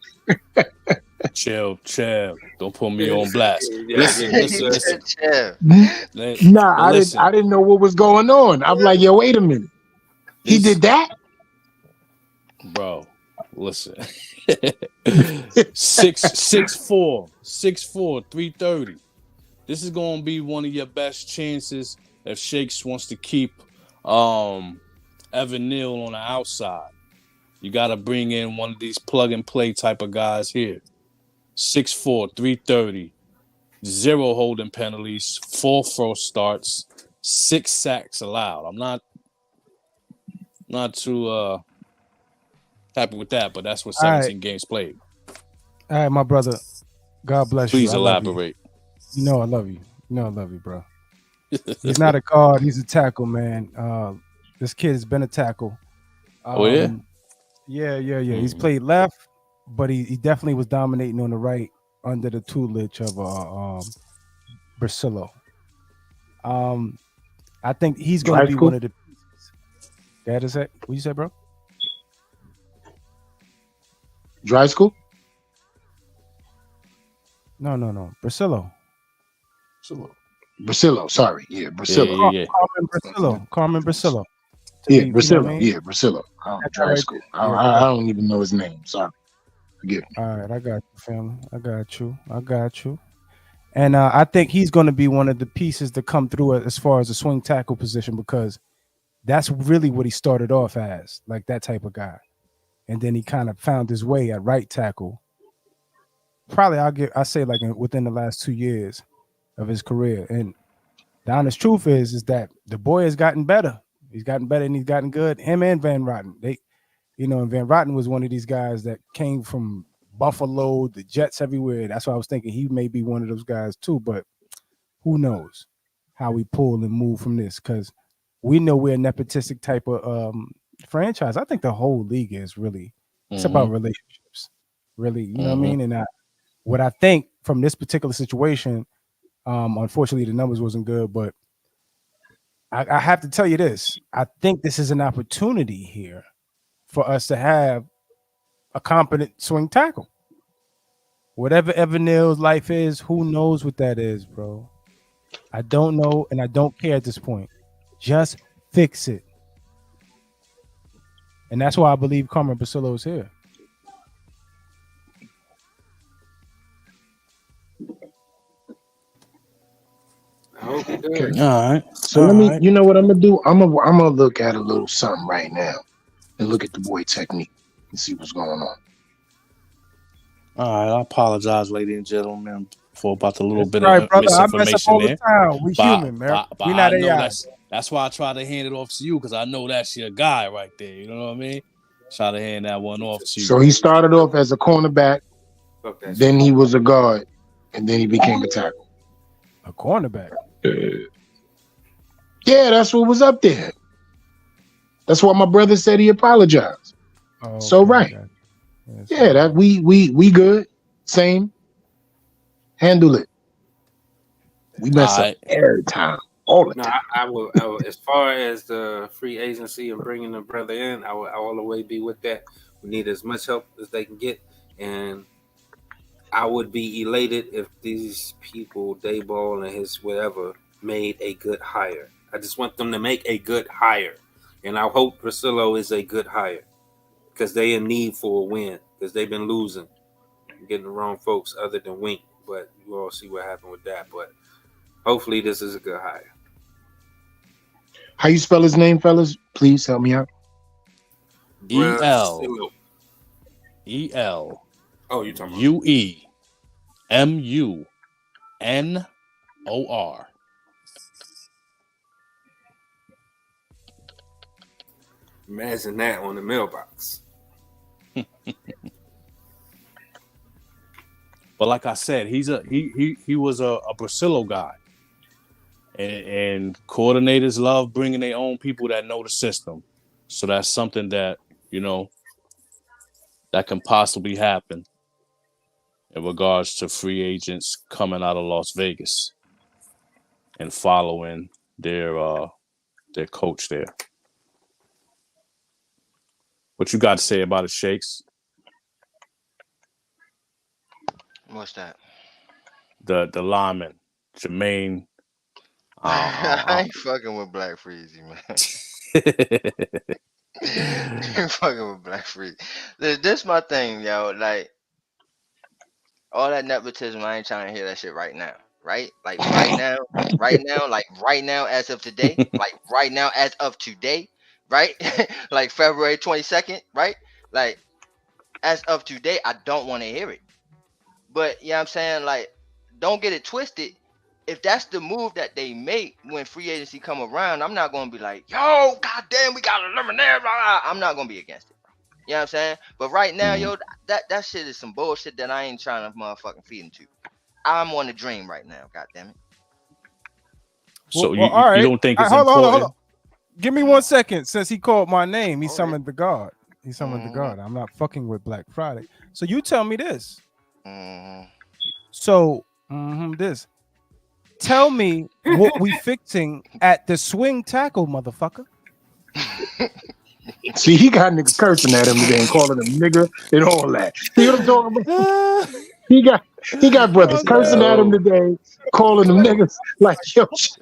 Chill. Don't put me on blast. Listen. Nah, I didn't know what was going on. I'm like, yo, wait a minute. He did that? Bro, listen. 6'4", 330. This is gonna be one of your best chances if Shakes wants to keep Evan Neal on the outside. You got to bring in one of these plug and play type of guys here. 6'4", 330, 0 holding penalties, 4 false starts, 6 sacks allowed. I'm not too happy with that, but that's what 17 games played. All right, my brother. God bless you. Please elaborate. You know I love you. You know I love you, bro. He's not a guard. He's a tackle, man. This kid has been a tackle. Oh, yeah? Yeah. He's played left, but he definitely was dominating on the right under the tutelage of Bricillo. I think he's going to be one of the pieces. That is it. What you say, bro? Dry school? No. Bricillo. Bricillo, sorry. Yeah, Bricillo. Yeah. Carmen Bricillo. Yeah, Bricillo. Yeah, Bricillo. Dry school. I don't even know his name. Sorry. Forgive me. All right, I got you, family. I got you. And I think he's going to be one of the pieces to come through as far as the swing tackle position because that's really what he started off as, like that type of guy. and then he kind of found his way at right tackle. Probably I say like within the last 2 years of his career. And the honest truth is that the boy has gotten better. He's gotten better and he's gotten good. Him and Van Rotten. And Van Rotten was one of these guys that came from Buffalo, the Jets everywhere. That's why I was thinking he may be one of those guys too. But who knows how we pull and move from this? Because we know we're a nepotistic type of franchise. I think the whole league is really it's about relationships. Really, you know what I mean? And what I think from this particular situation, unfortunately the numbers wasn't good, but I have to tell you this. I think this is an opportunity here for us to have a competent swing tackle. Whatever Evan Neal's life is, who knows what that is, bro? I don't know, and I don't care at this point. Just fix it. And that's why I believe Carmen Bricillo is here. I hope he does. Okay. All right. So let me. You know what I'm gonna do? I'm gonna look at a little something right now and look at the boy technique and see what's going on. All right, I apologize, ladies and gentlemen, for about the little bit Right, of brother. I mess up misinformation all the there. time. We human, man. But We not I know AI. that's why I try to hand it off to you because I know that's your guy right there. You know what I mean? Try to hand that one off to you. So he started off as a cornerback, Fuck that then shit. he was a guard, and then he became a tackle. A cornerback. Yeah, that's what was up there. That's why my brother said he apologized. Oh, So okay, right. okay. Yes, Yeah, that we good. Same. Handle it. We mess up every time. All the No, time. I will. As far as the free agency and bringing the brother in, I will always be with that. We need as much help as they can get, and I would be elated if these people, Dayball and his whatever, made a good hire. I just want them to make a good hire, and I hope Bricillo is a good hire because they in need for a win because they've been losing, getting the wrong folks other than Wink. But you all see what happened with that. But hopefully, this is a good hire. How you spell his name, fellas? Please help me out. Bricillo. ELUEMUNOR. Oh, you talking about? Imagine that on the mailbox. But like I said, he was a Bricillo guy, and coordinators love bringing their own people that know the system. So that's something that that can possibly happen in regards to free agents coming out of Las Vegas and following their coach there. What you got to say about it, Shakes? What's that? The lineman, Jermaine. I ain't fucking with Black Freezy, man. I ain't fucking with Black Freezy. This my thing, yo. Like all that nepotism, I ain't trying to hear that shit right now. Right? Like right now, like right now as of today, right? Like February 22nd, right? Like as of today, I don't want to hear it. But you know what I'm saying? Like, don't get it twisted. If that's the move that they make when free agency come around, I'm not gonna be like, yo, goddamn, we got a eliminate. I'm not gonna be against it, bro. You know what I'm saying? But right now, yo, that shit is some bullshit that I ain't trying to motherfucking feed into. I'm on a dream right now, goddamn it. So Well, all right. you don't think it's hold important? on. Give me 1 second. Since he called my name, he summoned the guard. He summoned the guard. I'm not fucking with Black Friday. So you tell me this. So this. Tell me what we fixing at the swing tackle, motherfucker. See, he got niggas cursing at him today and calling him nigger and all that. See what I'm talking about? He got brothers cursing at him today, calling them niggas like yo shit.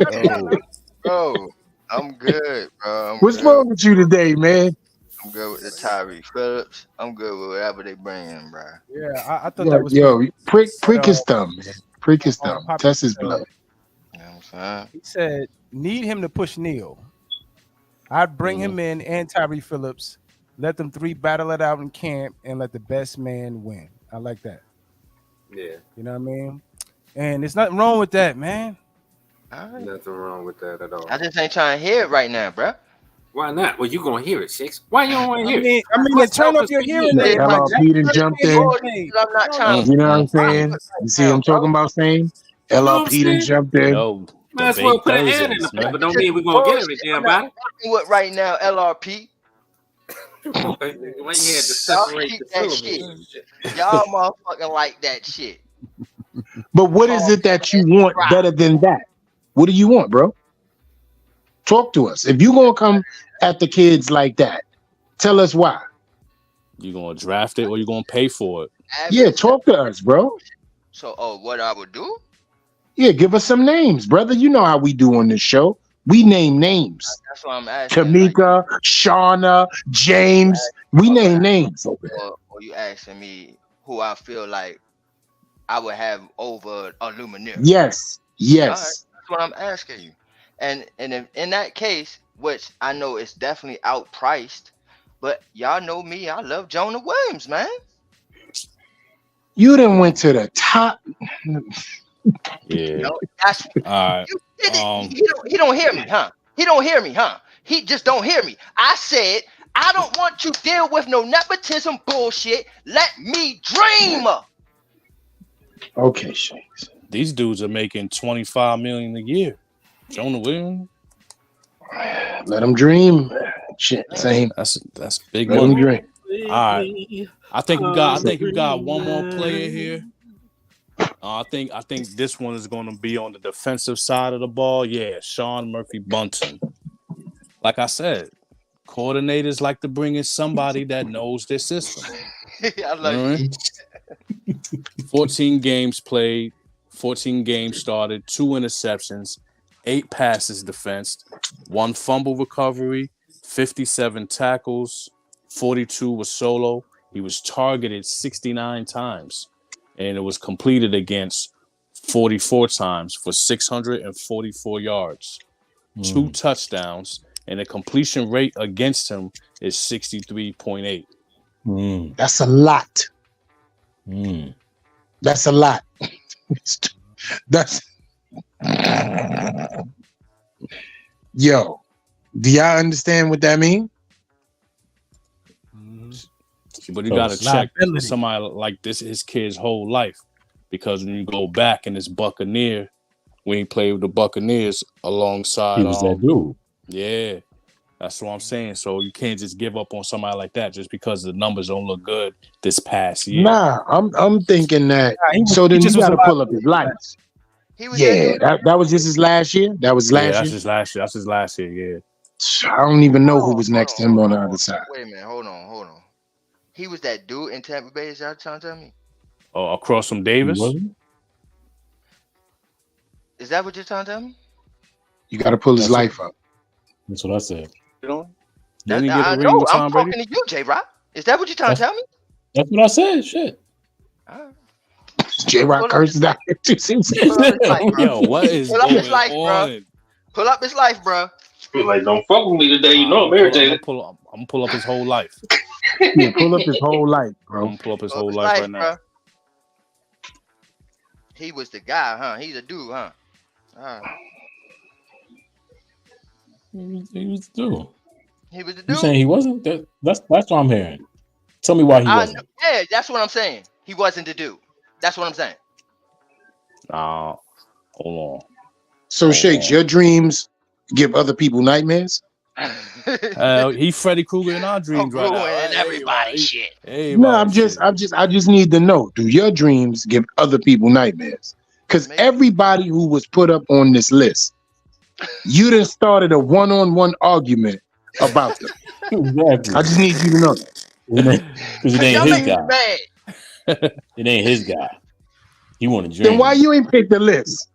Bro, I'm good, bro. What's wrong with you today, man? I'm good with the Tyree Phillips. I'm good with whatever they bring in, bro. Yeah, I thought that was prick his thumb, man. Prick his thumb. Test his blood. You know what I'm saying? He said, need him to push Neal. I'd bring him in and Tyree Phillips Let them three battle it out in camp and let the best man win. I like that. Yeah, You know what I mean? And there's nothing wrong with that, man. All right. nothing wrong with that at all. I just ain't trying to hear it right now, bro. Why not? Well, you gonna hear it, Six. Why you don't want to hear it? I mean, to turn off your hearing Look, aid, like LRP done that's jumped the in. first thing. I'm not trying to. You know what I'm Right saying? You see what I'm now, bro. talking about saying? You know what I'm LRP done saying? jumped in. No, Might as well debate put an ad in the Thursdays, paper. man. Don't mean we're gonna get everything I'm about not fucking with right now, LRP. it. Why you had to Y'all separate keep the that syllables? shit. Y'all motherfucking like that shit. But what is it that you want better than that? What do you want, bro? Talk to us. If you gonna come at the kids like that, tell us why. You gonna draft it or you gonna pay for it? Yeah, talk to us, bro. So, what I would do? Yeah, give us some names, brother. You know how we do on this show. We name names. That's what I'm asking. Tamika, Shauna, James. We name names over there. Or you asking me who I feel like I would have over a luminaire? Yes, All right, yes. that's what I'm asking you. And in that case, which I know is definitely outpriced, but y'all know me, I love Jonah Williams, man. You done went to the top. Yeah. No, that's All right. you did it. He don't hear me, huh? He don't hear me, huh? He just don't hear me. I said I don't want you to deal with no nepotism bullshit. Let me dream. Okay, Shakes. These dudes are making $25 million a year. Jonah Williams. Let them dream. Shit, same. That's big Let them money. dream. All right. I think we got one more player here. I think this one is going to be on the defensive side of the ball. Yeah, Sean Murphy Bunting. Like I said, coordinators like to bring in somebody that knows their system. I love you. 14 games played, 14 games started, 2 interceptions, 8 passes defensed, 1 fumble recovery, 57 tackles, 42 was solo. He was targeted 69 times, and it was completed against 44 times for 644 yards, 2 touchdowns, and the completion rate against him is 63.8. That's a lot. That's a lot. That's yo. Do y'all understand what that means? But you got to check somebody like this, his kid's whole life, because when you go back in this Buccaneer, when he played with the Buccaneers alongside, He was that dude. Yeah, that's what I'm saying. So you can't just give up on somebody like that just because the numbers don't look good this past year. Nah, I'm thinking that. So then you got to pull up his lights. Yeah, that was just his last year. That was last year. That's his last year. That's his last year. Yeah. I don't even know who was next to him on the other side. Wait a minute, hold on. He was that dude in Tampa Bay. Is y'all trying to tell me? Oh, across from Davis. Is that what you're trying to tell me? You got to pull his life up. That's what I said. I know. I'm talking to you, J-Rock. Is that what you're trying to tell me? That's what I said. Shit. J-Rock curses out. Yo, what is pull up his life, on? bro. Pull up his life, bro. Like, don't fuck with me today. You know I'm irritated. I'm gonna pull up his whole life. Yeah, pull up his whole life, bro. I'm gonna pull up his whole life right now. Bro. He was the guy, huh? He's a dude, huh? He was the dude. He was the dude. You saying he wasn't? That's what I'm hearing. Tell me why he wasn't. Yeah, that's what I'm saying. He wasn't the dude. That's what I'm saying. Hold on. So, Shakes, your dreams give other people nightmares? He Freddy Krueger in our dreams right now. And everybody shit. No, I just need to know. Do your dreams give other people nightmares? Because everybody who was put up on this list, you done started a one-on-one argument about them. Exactly. I just need you to know. Because it ain't his guy. It ain't his guy. He want to dream. Then why you ain't pick the list?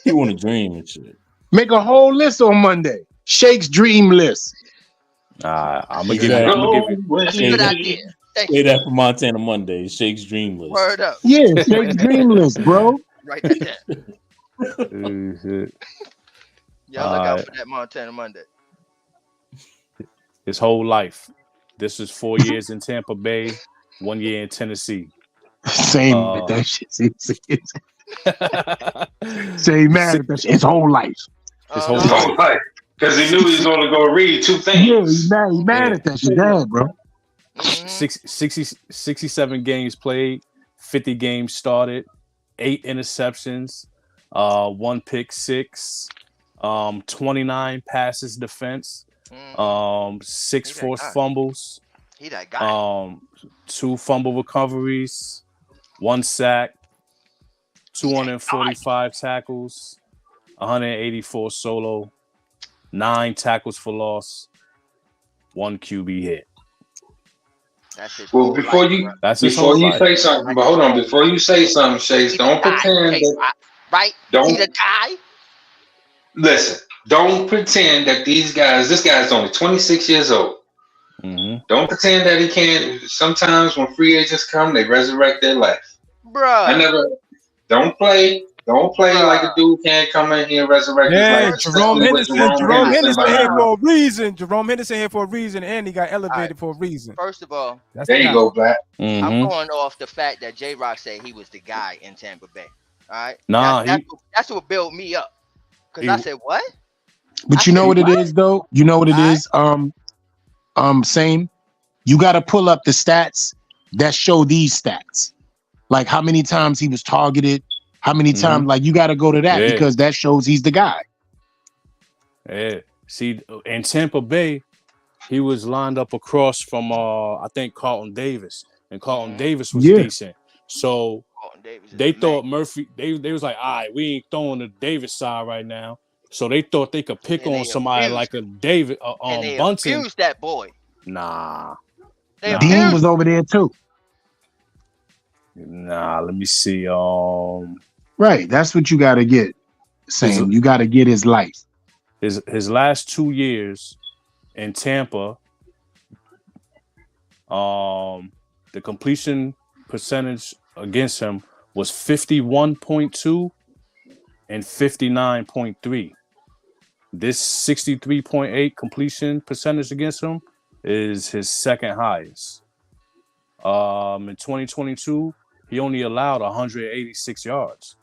He want to dream and shit. Make a whole list on Monday. Shake's dream list. I'm gonna give you. That's a good idea. Say that for Montana Monday. Shake's dream list. Word up. Yeah, Shake's dream list, bro. Write that down. Y'all look out for that Montana Monday. his whole life. This is 4 years in Tampa Bay, 1 year in Tennessee. Same with that shit. Say mad at that shit. His whole life. His whole Oh, life. like, because he knew he was going to go read two things. Yeah, he mad at that shit. Damn, bro. 67 games played, 50 games started, 8 interceptions, 1 pick six, 29 passes defense, 6 forced fumbles, He that guy. 2 fumble recoveries, 1 sack, 245 tackles, 184 solo, 9 tackles for loss, 1 QB hit. That's his Well, whole before life, you bro. before you say something, but hold on, before you say something, Chase, don't pretend that right? don't He the guy. listen. Don't pretend that this guy's only 26 years old. Mm-hmm. Don't pretend that he can't. Sometimes when free agents come, they resurrect their life. Bruh. Don't play like a dude can't come in here and resurrect his Hey, life. Jerome especially with Henderson behind here him. for a reason. Jerome Henderson here for a reason, and he got elevated for a reason. First of all, That's There you go, Black. I'm going off the fact that J-Rock said he was the guy in Tampa Bay. All right. Nah, that's what built me up. Because I said, what? But you know what it is, though? You know what it is? Same. You got to pull up the stats that show these stats. Like how many times he was targeted, how many times, like you got to go to that because that shows he's the guy. Yeah. See, in Tampa Bay, he was lined up across from, I think, Carlton Davis. And Carlton Davis was decent. So they thought Murphy, they was like, all right, we ain't throwing the Davis side right now. So they thought they could pick on somebody like a David, and they Bunting. abused that boy. Nah. Dean was over there too. Nah, let me see. Right, that's what you got to get. Same, you got to get his life. His last 2 years in Tampa, the completion percentage against him was 51.2 and 59.3. This 63.8 completion percentage against him is his second highest. In 2022, he only allowed 186 yards.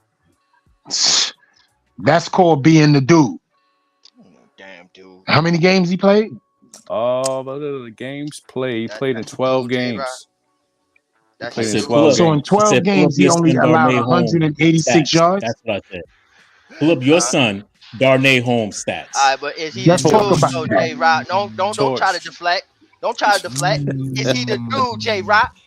That's called being the dude. Damn, dude. How many games he played? But the games played, he played in 12 games. So in 12 games, he only allowed 186 yards? That's what I said. Pull up your son, Darnay Holmes stats. All right, but is he the dude, J-Rock? Don't try to deflect. Don't try to deflect. Is he the dude, J-Rock?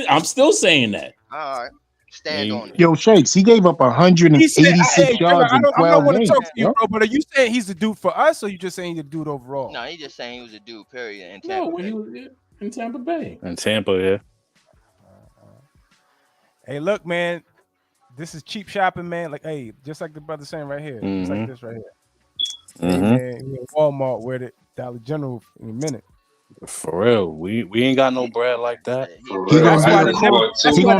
I'm still saying that. All right. Stand on it. Yo, Shakes, he gave up 186 yards in 12 games. I don't want to talk to you, bro, but are you saying he's the dude for us, or you just saying he's the dude overall? No, he's just saying he was a dude, period, in Tampa Bay. He was in Tampa Bay. In Tampa, yeah. Hey, look, man, this is cheap shopping, man. Like, hey, just like the brother saying right here. It's like this right here. Hey, man, we in Walmart with it, Dollar General in a minute. For real, we ain't got no bread like that. That's why the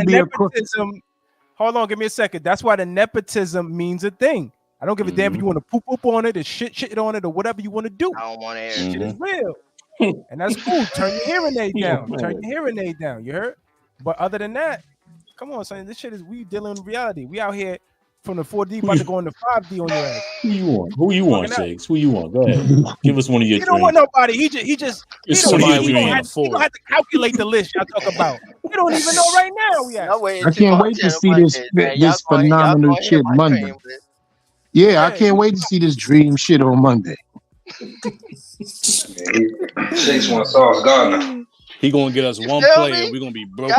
nepotism. Hold on, give me a second. That's why the nepotism means a thing. I don't give a damn if you want to poop up on it or shit on it or whatever you want to do. I don't want to hear it. Shit is real, and that's cool. Turn your hearing aid down. Turn your hearing aid down. You heard? But other than that, come on, son. This shit is we dealing with reality. We out here from the 4D about to go into 5D on your ass. Who you want, Shakes? Who you want? Go ahead. Give us one of your You don't want nobody. He don't have to calculate the list y'all talk about. You don't even know right now. I can't wait to see this phenomenal shit Monday. Yeah, I can't wait to see this dream shit on Monday. Shakes want Sauce Gardner. He gonna get us one player. We're gonna be broke.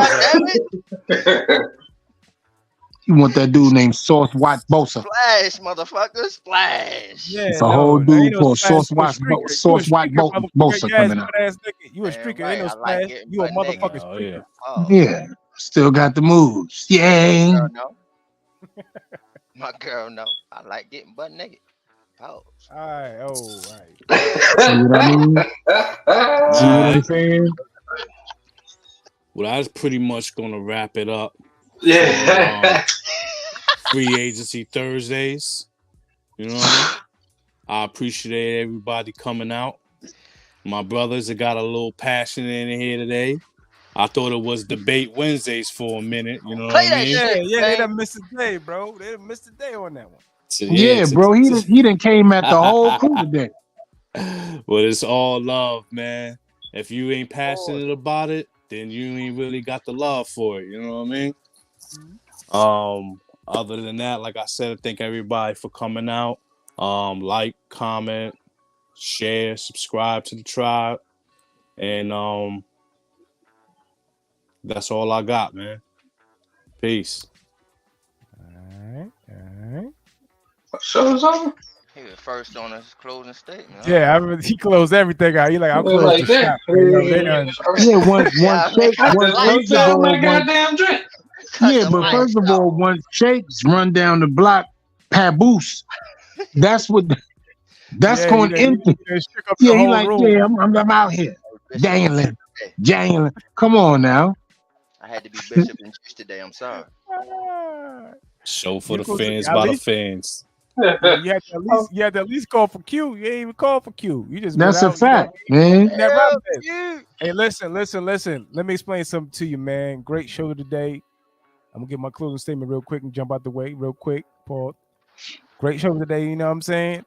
You want that dude named Sauce Watt Bosa. Splash, motherfucker, splash. Yeah, it's a whole dude called Sauce Watt Bosa coming out. You a streaker, ain't no splash. You a motherfucking streaker. Yeah, still got the moves. Yeah. My girl, no. I like getting butt naked. Pause. All right. See what I mean? See what I'm saying? Well, that's pretty much gonna wrap it up. Yeah. Free agency Thursdays. You know what I mean? I appreciate everybody coming out. My brothers, it got a little passion in here today. I thought it was debate Wednesdays for a minute. You know what Play I that mean? shit. They man. done missed a day, bro. They done missed a day on that one. So, Yeah, bro. He done came at the whole crew today. But it's all love, man. If you ain't passionate about it, then you ain't really got the love for it. You know what I mean? Other than that, like I said, I thank everybody for coming out. Like, comment, share, subscribe to the tribe, and that's all I got, man. Peace. All right. Show's over. He was first on his closing statement. Yeah, I remember he closed everything out. He like, I'll Yeah, close like the that. shop. You know, they done, Yeah, once Yeah, Shake, man. once Like first of that. all, my once, goddamn drink. Cut yeah, the but lights first of out. all, once Shakes run down the block, paboose. That's what. That's yeah, going he empty. done shook up the Yeah, he whole like, room. yeah, I'm out here, dangling. Come on now. I had to be Bishop and Juice today. I'm sorry. Show for You the go to- fans at by the least- fans. Yeah, you had to at least call for Q. You ain't even call for Q. You just That's a went out, fact, man. that rap bit. Hey, listen. Let me explain something to you, man. Great show today. I'm gonna get my closing statement real quick and jump out the way real quick. Paul. Great show today, you know what I'm saying?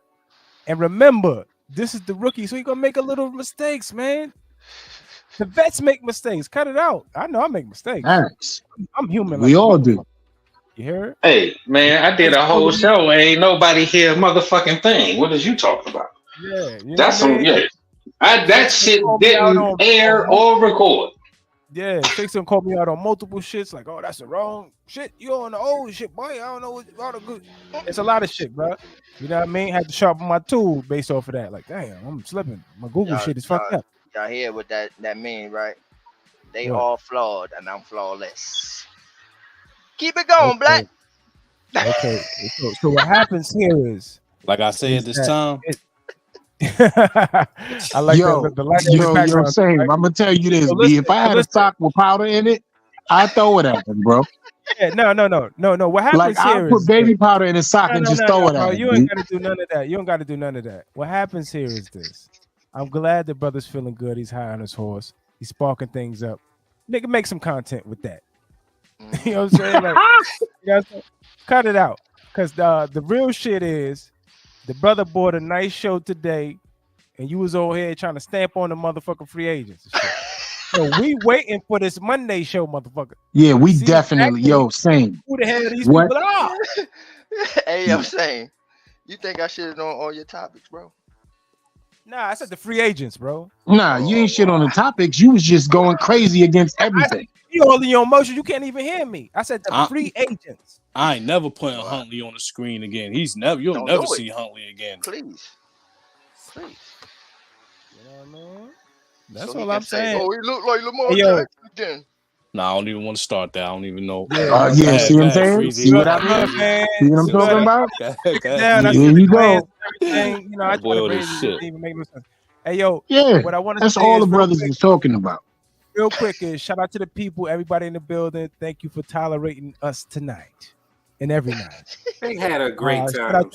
And remember, this is the rookie, so you're gonna make a little mistakes, man. The vets make mistakes. Cut it out. I know I make mistakes. Thanks. I'm human. We like all do. You hear it? Hey, man, I did a whole show. Ain't nobody hear a motherfucking thing. What is you talking about? Yeah, you know That's what I some mean? that shit didn't air or record. Yeah, Shakes done called me out on multiple shits. Like, oh, that's the wrong shit. You on the old shit, boy. I don't know what all the good. It's a lot of shit, bro. You know what I mean? Had to sharpen my tool based off of that. Like, damn, I'm slipping. My Google shit is fucked up. Y'all hear what that mean, right? They What? all flawed, and I'm flawless. Keep it going, Black. Okay. So what happens here is, like I said this time. I like the light in the background. Same. Right? I'm gonna tell you this, So B. If I had a sock with powder in it, I'd throw it at him, bro. Yeah, no. What happens Like here I'll put is baby powder in a sock and just throw it bro, at him. you ain't gotta do none of that. You don't gotta do none of that. What happens here is this. I'm glad the brother's feeling good. He's high on his horse. He's sparking things up. Nigga, make some content with that. You know what I'm saying? Like, you know what I'm saying? Cut it out. Cause the real shit is the brother bought a nice show today, and you was over here trying to stamp on the motherfucking free agents and shit. So we waiting for this Monday show, motherfucker. Yeah, we definitely, same. Who the hell these people are? Hey, I'm saying, you think I should have known all your topics, bro? Nah, I said the free agents, bro. Nah, you ain't shit on the topics. You was just going crazy against everything. You all in your emotion. You can't even hear me. I said the free agents. I ain't never putting Huntley on the screen again. You'll never see Huntley again. Please. You know what I mean? That's So all I'm saying. Oh, he look like Lamar Hey, yo. Jackson again. Nah, I don't even want to start that. I don't even know. See what I'm saying? See what I mean? See what I'm talking about? There you go. You know, I try to bring it didn't even make no sense. Hey, yo. Yeah, what I want to that's say all is the brothers is talking about. Real quick is shout out to the people, everybody in the building. Thank you for tolerating us tonight and every night. They had a great time.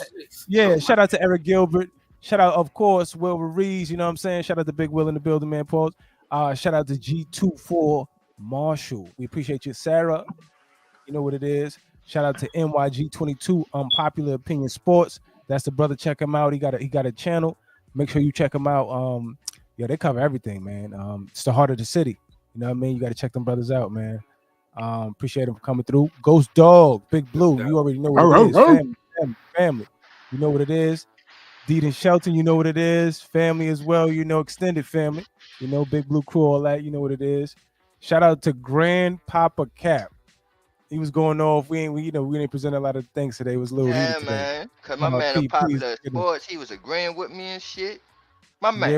Shout out to Eric Gilbert. Shout out, of course, Wilbur Reeves. You know what I'm saying? Shout out to Big Will in the building, man. Pause. Shout out to G24 Marshall. We appreciate you, Sarah. You know what it is. Shout out to NYG22 Unpopular Opinion Sports. That's the brother. Check him out. He got a channel. Make sure you check him out. They cover everything, man. It's the heart of the city. You know what I mean? You got to check them brothers out, man. Appreciate them for coming through. Ghost Dog, Big Blue. You already know what it is. Family. You know what it is. Deedon Shelton, you know what it is. Family as well, you know, extended family. You know, Big Blue Crew, all that, you know what it is. Shout out to Grandpapa Cap. He was going off. We didn't present a lot of things today. It was a little heated today. Man. Cause my man in Popular Sports, he was agreeing with me and shit. My man. Yeah,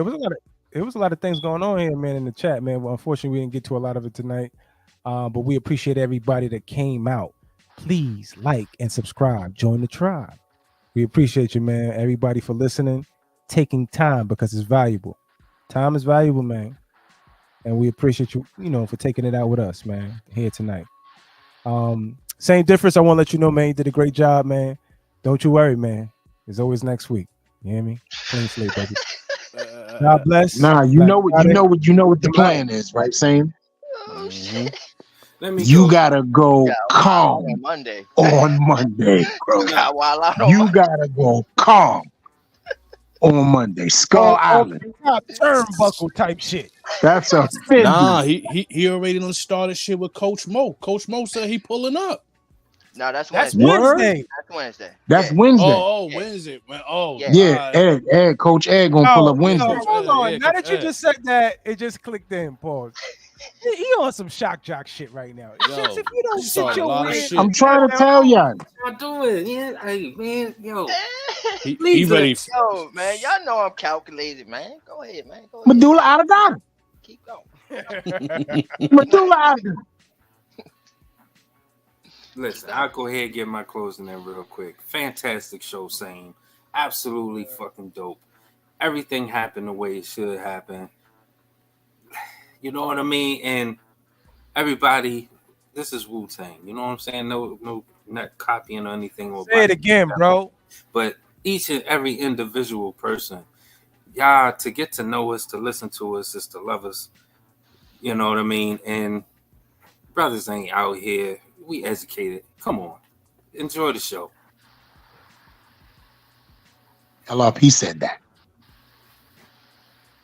it was a lot of things going on here, man, in the chat, man. Well, unfortunately, we didn't get to a lot of it tonight. But we appreciate everybody that came out. Please like and subscribe. Join the tribe. We appreciate you, man. Everybody for listening, taking time because it's valuable. Time is valuable, man. And we appreciate you, for taking it out with us, man, here tonight. Same difference. I want to let you know, man, you did a great job, man. Don't you worry, man. There's always next week. You hear me? Clean slate, baby. God bless. Nah, you Black know what Friday. the plan is, right? Same. Oh shit. Let me You go. gotta go Yeah, wild calm on Monday. on Monday, bro. You got wild out on You Monday. gotta go calm on Monday. Skull Island. Turnbuckle type shit. That's a Nah, offended. he already done started shit with Coach Mo. Coach Mo said he pulling up. No, that's That's Wednesday. Word? Wednesday. That's Wednesday. That's Yeah. Wednesday. Yeah. Wednesday. Man. Oh, Yeah. Yeah, Ed, Coach Ed gonna pull up Oh, Yeah, no, Wednesday. Coach hold Ed. on. Yeah, Now Coach that you Ed. just said that, it just clicked in. Pause. He on some shock jock shit right now. Yo, Since if you don't he get started a your lot of weird, shit. I'm trying to tell y'all. I do it. Yeah, hey man, yo. He Please ready. Yo, man, y'all know I'm calculated, man. Go ahead, man. Go ahead. Medulla oblongata. Keep going. Medulla oblongata. Listen, I'll go ahead and get my closing in real quick. Fantastic show, Same. Absolutely fucking dope. Everything happened the way it should happen. You know what I mean? And everybody, this is Wu-Tang. You know what I'm saying? No, not copying or anything. Or Say it again, bro. But each and every individual person, y'all, to get to know us, to listen to us, is to love us. You know what I mean? And brothers ain't out here. We educated. Come on. Enjoy the show. LRP said that.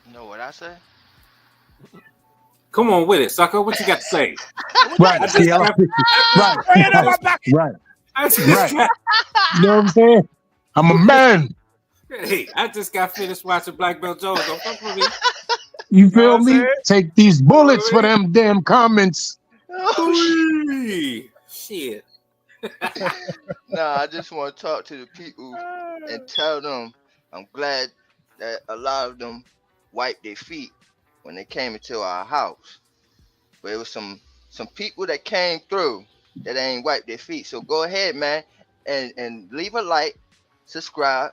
You know what I say? Come on with it, sucker. What you got to say? Right. See, LRP. Right. Right. I just Right. got, You know what I'm saying? I'm a man. hey, I just got finished watching Black Belt Jones. Don't fuck with me. You feel what I'm me? saying? Take these bullets for them damn comments. Oh, Ooh, shit. nah, I just want to talk to the people and tell them I'm glad that a lot of them wiped their feet when they came into our house. But it was some people that came through that ain't wiped their feet. So go ahead, man, and leave a like, subscribe,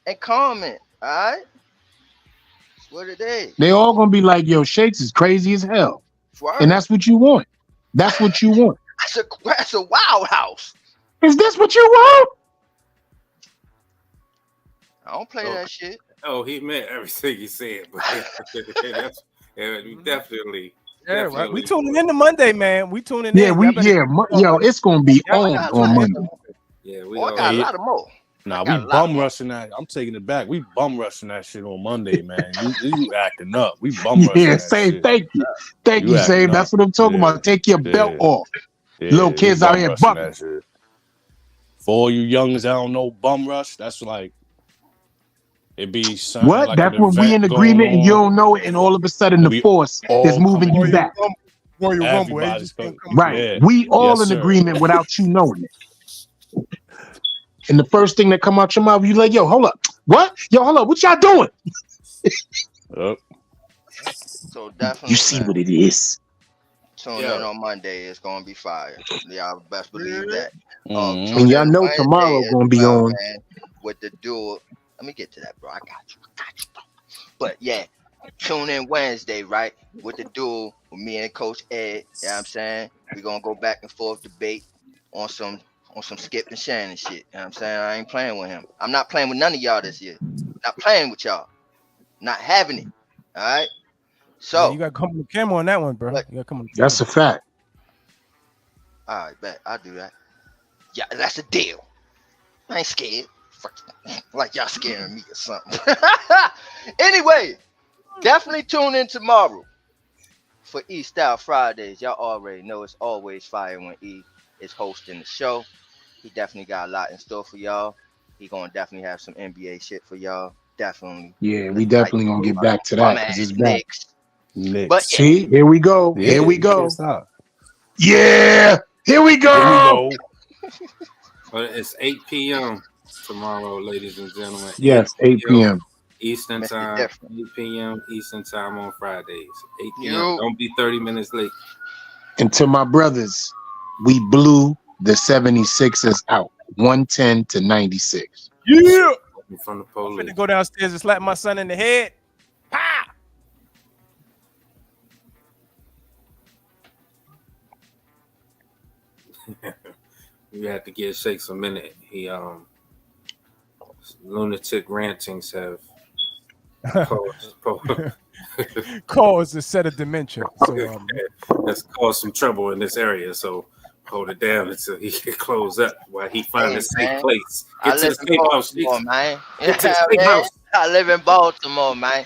and comment. All right, that's what it is. They all gonna be like, yo, Shakes is crazy as hell. Swear. And that's what you want. That's what you want. That's a wild house. Is this what you want? I don't play that shit. Oh, he meant everything he said, but that's, definitely. Yeah, right. We definitely. tuning in to Monday, man. We tuning Yeah, in. we Y'all better- yo, it's gonna be Y'all on better tune in. Monday. Yeah, we Oh, I all. got a Hey, lot of more. Nah, I we got a lot bum more. rushing that. I'm taking it back. We bum rushing that shit on Monday, man. You acting up. We bum rushing Yeah, that Save, shit. thank you. Thank you, acting Save. up. That's what I'm talking Yeah. about. Take your belt Yeah. off. Yeah, Little we kids out bum here rushing bucking. that shit. For all you youngins that don't know bum rush, that's like it be something What? like That's an when we in event going agreement and you on. don't know it, and all of a sudden the We force is all moving coming you in. back. Royal Rumble. Everybody's Come Right. Yeah. We all Yes, in sir. agreement without you knowing it. And the first thing that come out your mouth, you like, yo, hold up. What? Yo, hold up. What y'all doing? Yep. So definitely, You see man, what it is. tune Yeah. in on Monday. It's gonna be fire. Y'all best believe that. Mhm. Tune And y'all in know Wednesday tomorrow as gonna be well, on. man, with the duel. Let me get to that, bro. I got you. But yeah, tune in Wednesday, right? With the duel with me and Coach Ed. You know what I'm saying? We're gonna go back and forth debate on some Skip and Shannon shit. You know what I'm saying? I ain't playing with him. I'm not playing with none of y'all this year. Not playing with y'all. Not having it. All right. Yeah, So you got to come on the camera on that one, bro. What? You got to come on the camera. That's a fact. all right, bet I'll do that. Yeah, that's a deal. I ain't scared. Like y'all scaring me or something. Anyway, definitely tune in tomorrow for E Style Fridays. Y'all already know it's always fire when E is hosting the show. He definitely got a lot in store for y'all. He gonna definitely have some NBA shit for y'all. Definitely. Yeah, we definitely gonna get back to that Bum because ass it's back. Knicks. Knicks. But yeah, See, here we go. Yeah, Here we you go. can't stop. Yeah, here we go. Here we go. But it's 8 p.m. tomorrow, ladies and gentlemen. Yes, 8 p.m. Eastern Mr. time. Different. 8 p.m. Eastern time on Fridays. 8 p.m. You. Don't be 30 minutes late. And to my brothers, we blew the 76ers out, 110 to 96. Yeah. From the I'm police. finna go downstairs and slap my son in the head. Pa! We had to give Shakes a minute. He lunatic rantings have Cause a set of dementia. So That's caused some trouble in this area. So hold it down until he can close up while he finds a safe place. Get to the safe house, man. Get to the safe house. I live in Baltimore, man.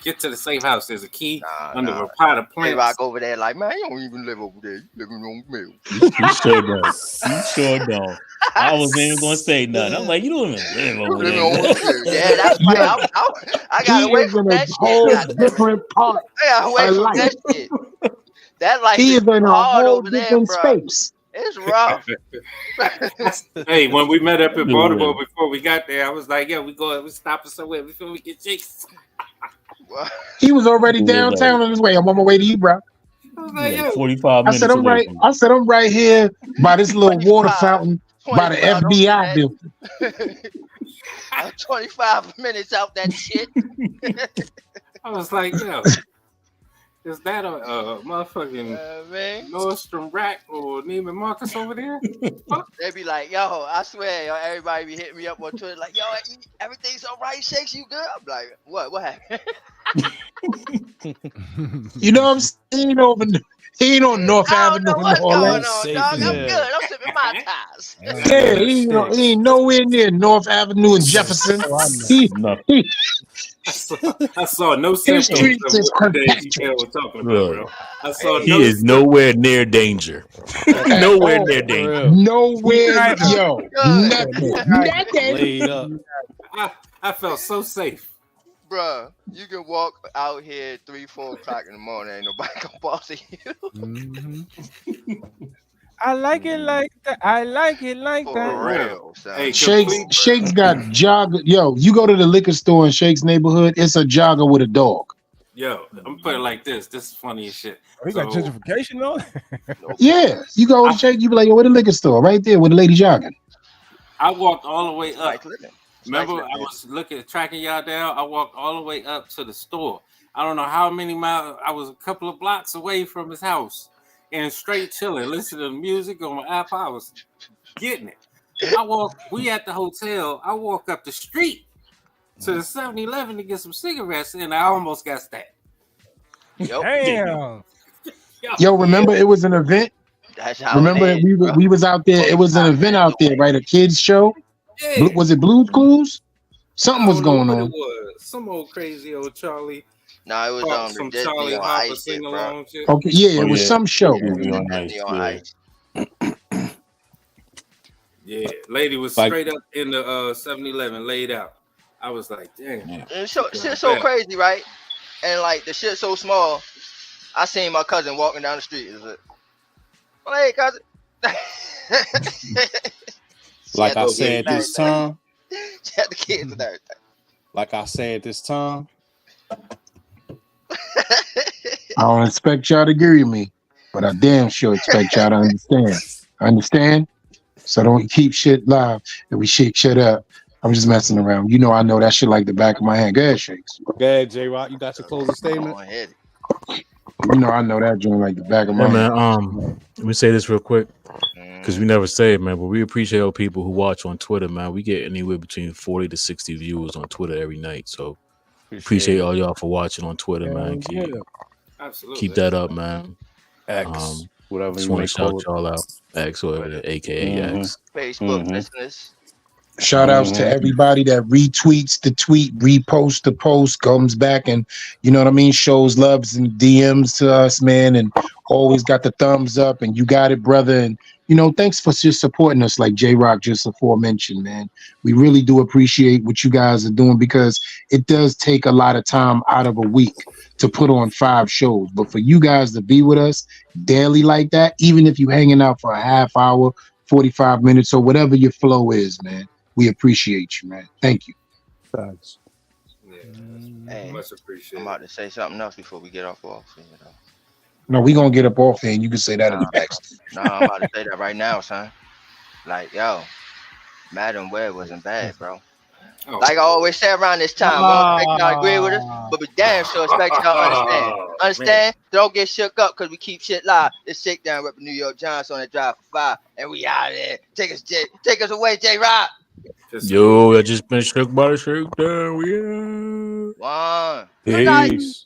Get to the safe house. There's a key under a pot of plants. Rock over there, like, man, you don't even live over there. You living on milk. You sure don't. You sure don't. I wasn't even gonna say nothing. I'm like, you don't even live over there. Yeah, that's why I got away from that shit. Whole different part. I got away from that shit. That life He is is in a hard whole over there, different bro. space. It's rough. Hey, when we met up in Baltimore before we got there, I was like, "Yo, we stopping somewhere before we get chicks." He was already downtown on his way. I'm on my way to you, bro. I was like, Like 45 minutes. I said I'm right here by this little water fountain by the FBI building. I'm 25 minutes out that shit. I was like, yo, is that a motherfucking Nordstrom Rack or Neiman Marcus over there? They be like, yo, I swear, yo, everybody be hitting me up on Twitter like, yo, everything's all right, Shakes, you good? I'm like, what happened? You know what I'm saying? He ain't on North Avenue and all that. Dog, I'm good. I'm sipping my ties. Yeah, he ain't nowhere near North Avenue and Jefferson. I saw no symptoms of what Dave was talking about, bro. I saw he is nowhere near danger. Nowhere near danger. Nowhere, yo. Nothing. Laid up. I felt so safe. Bruh, you can walk out here 3-4 o'clock in the morning, ain't nobody gonna bother you. I like it like that. I like it like For that. real, son. Hey, Shakes got jogger. Yo, you go to the liquor store in Shakes neighborhood, it's a jogger with a dog. Yo, I'm gonna put it like this. This is funny as shit. We got gentrification though. Yeah, you go to Shake, you be like, yo, where the liquor store? Right there with the lady jogging. I walked all the way up. Remember, I was tracking y'all down. I walked all the way up to the store. I don't know how many miles. I was a couple of blocks away from his house and straight chilling, listening to music on my iPod. I was getting it. We at the hotel. I walk up the street to the 7-Eleven to get some cigarettes, and I almost got stabbed. Damn. Yo, remember it was an event? That's how remember we was out there. It was an event out there, right? A kids show. Yeah. Was it Blue's Clues? Something was going on. It was some old crazy old Charlie. No, it was some Charlie Hopper sing along shit. Okay, yeah, it was some show. Yeah, lady was straight up in the 7-Eleven, laid out. I was like, damn. Shit's so crazy, right? And like the shit's so small. I seen my cousin walking down the street. Is it? Hey, cousin. Like I said this time. She had the kids and everything. Like I said this time. I don't expect y'all to agree with me, but I damn sure expect y'all to understand. Understand? So don't keep shit live and we shit up. I'm just messing around. You know I know that shit like the back of my hand. Go ahead, Shakes. Go ahead, J-Rock. You got your closing statement? You know I know that joint like the back of my hand. Man, let me say this real quick. Because we never say it, man, but we appreciate all people who watch on Twitter, man. We get anywhere between 40 to 60 viewers on Twitter every night. So appreciate all y'all for watching on Twitter, man. Keep that up, man. X, whatever just you want want to to shout y'all out. X, whatever, aka X. Facebook listeners. Shout outs to everybody that retweets the tweet, reposts the post, comes back and, you know what I mean, shows loves and DMs to us, man, and always got the thumbs up and you got it, brother. And, you know, thanks for just supporting us like J-Rock just aforementioned, man. We really do appreciate what you guys are doing because it does take a lot of time out of a week to put on 5 shows. But for you guys to be with us daily like that, even if you're hanging out for a half hour, 45 minutes or whatever your flow is, man. We appreciate you, man. Thank you. Thanks. Hey, much appreciated. I'm about to say something else before we get off. You know. No, we gonna get up off here and you can say that in the next. No, I'm about to say that right now, son. Like, yo, Madam Web wasn't bad, bro. Like I always say around this time, I don't expect y'all to agree with us, but we damn sure expect y'all to understand. Understand? Don't get shook up because we keep shit live. This shakedown repping New York Giants on the drive for 5, and we out there. Take us away, J-Rock. Yo, I just been shook by the shakedown. Yeah. One. Good night. Peace.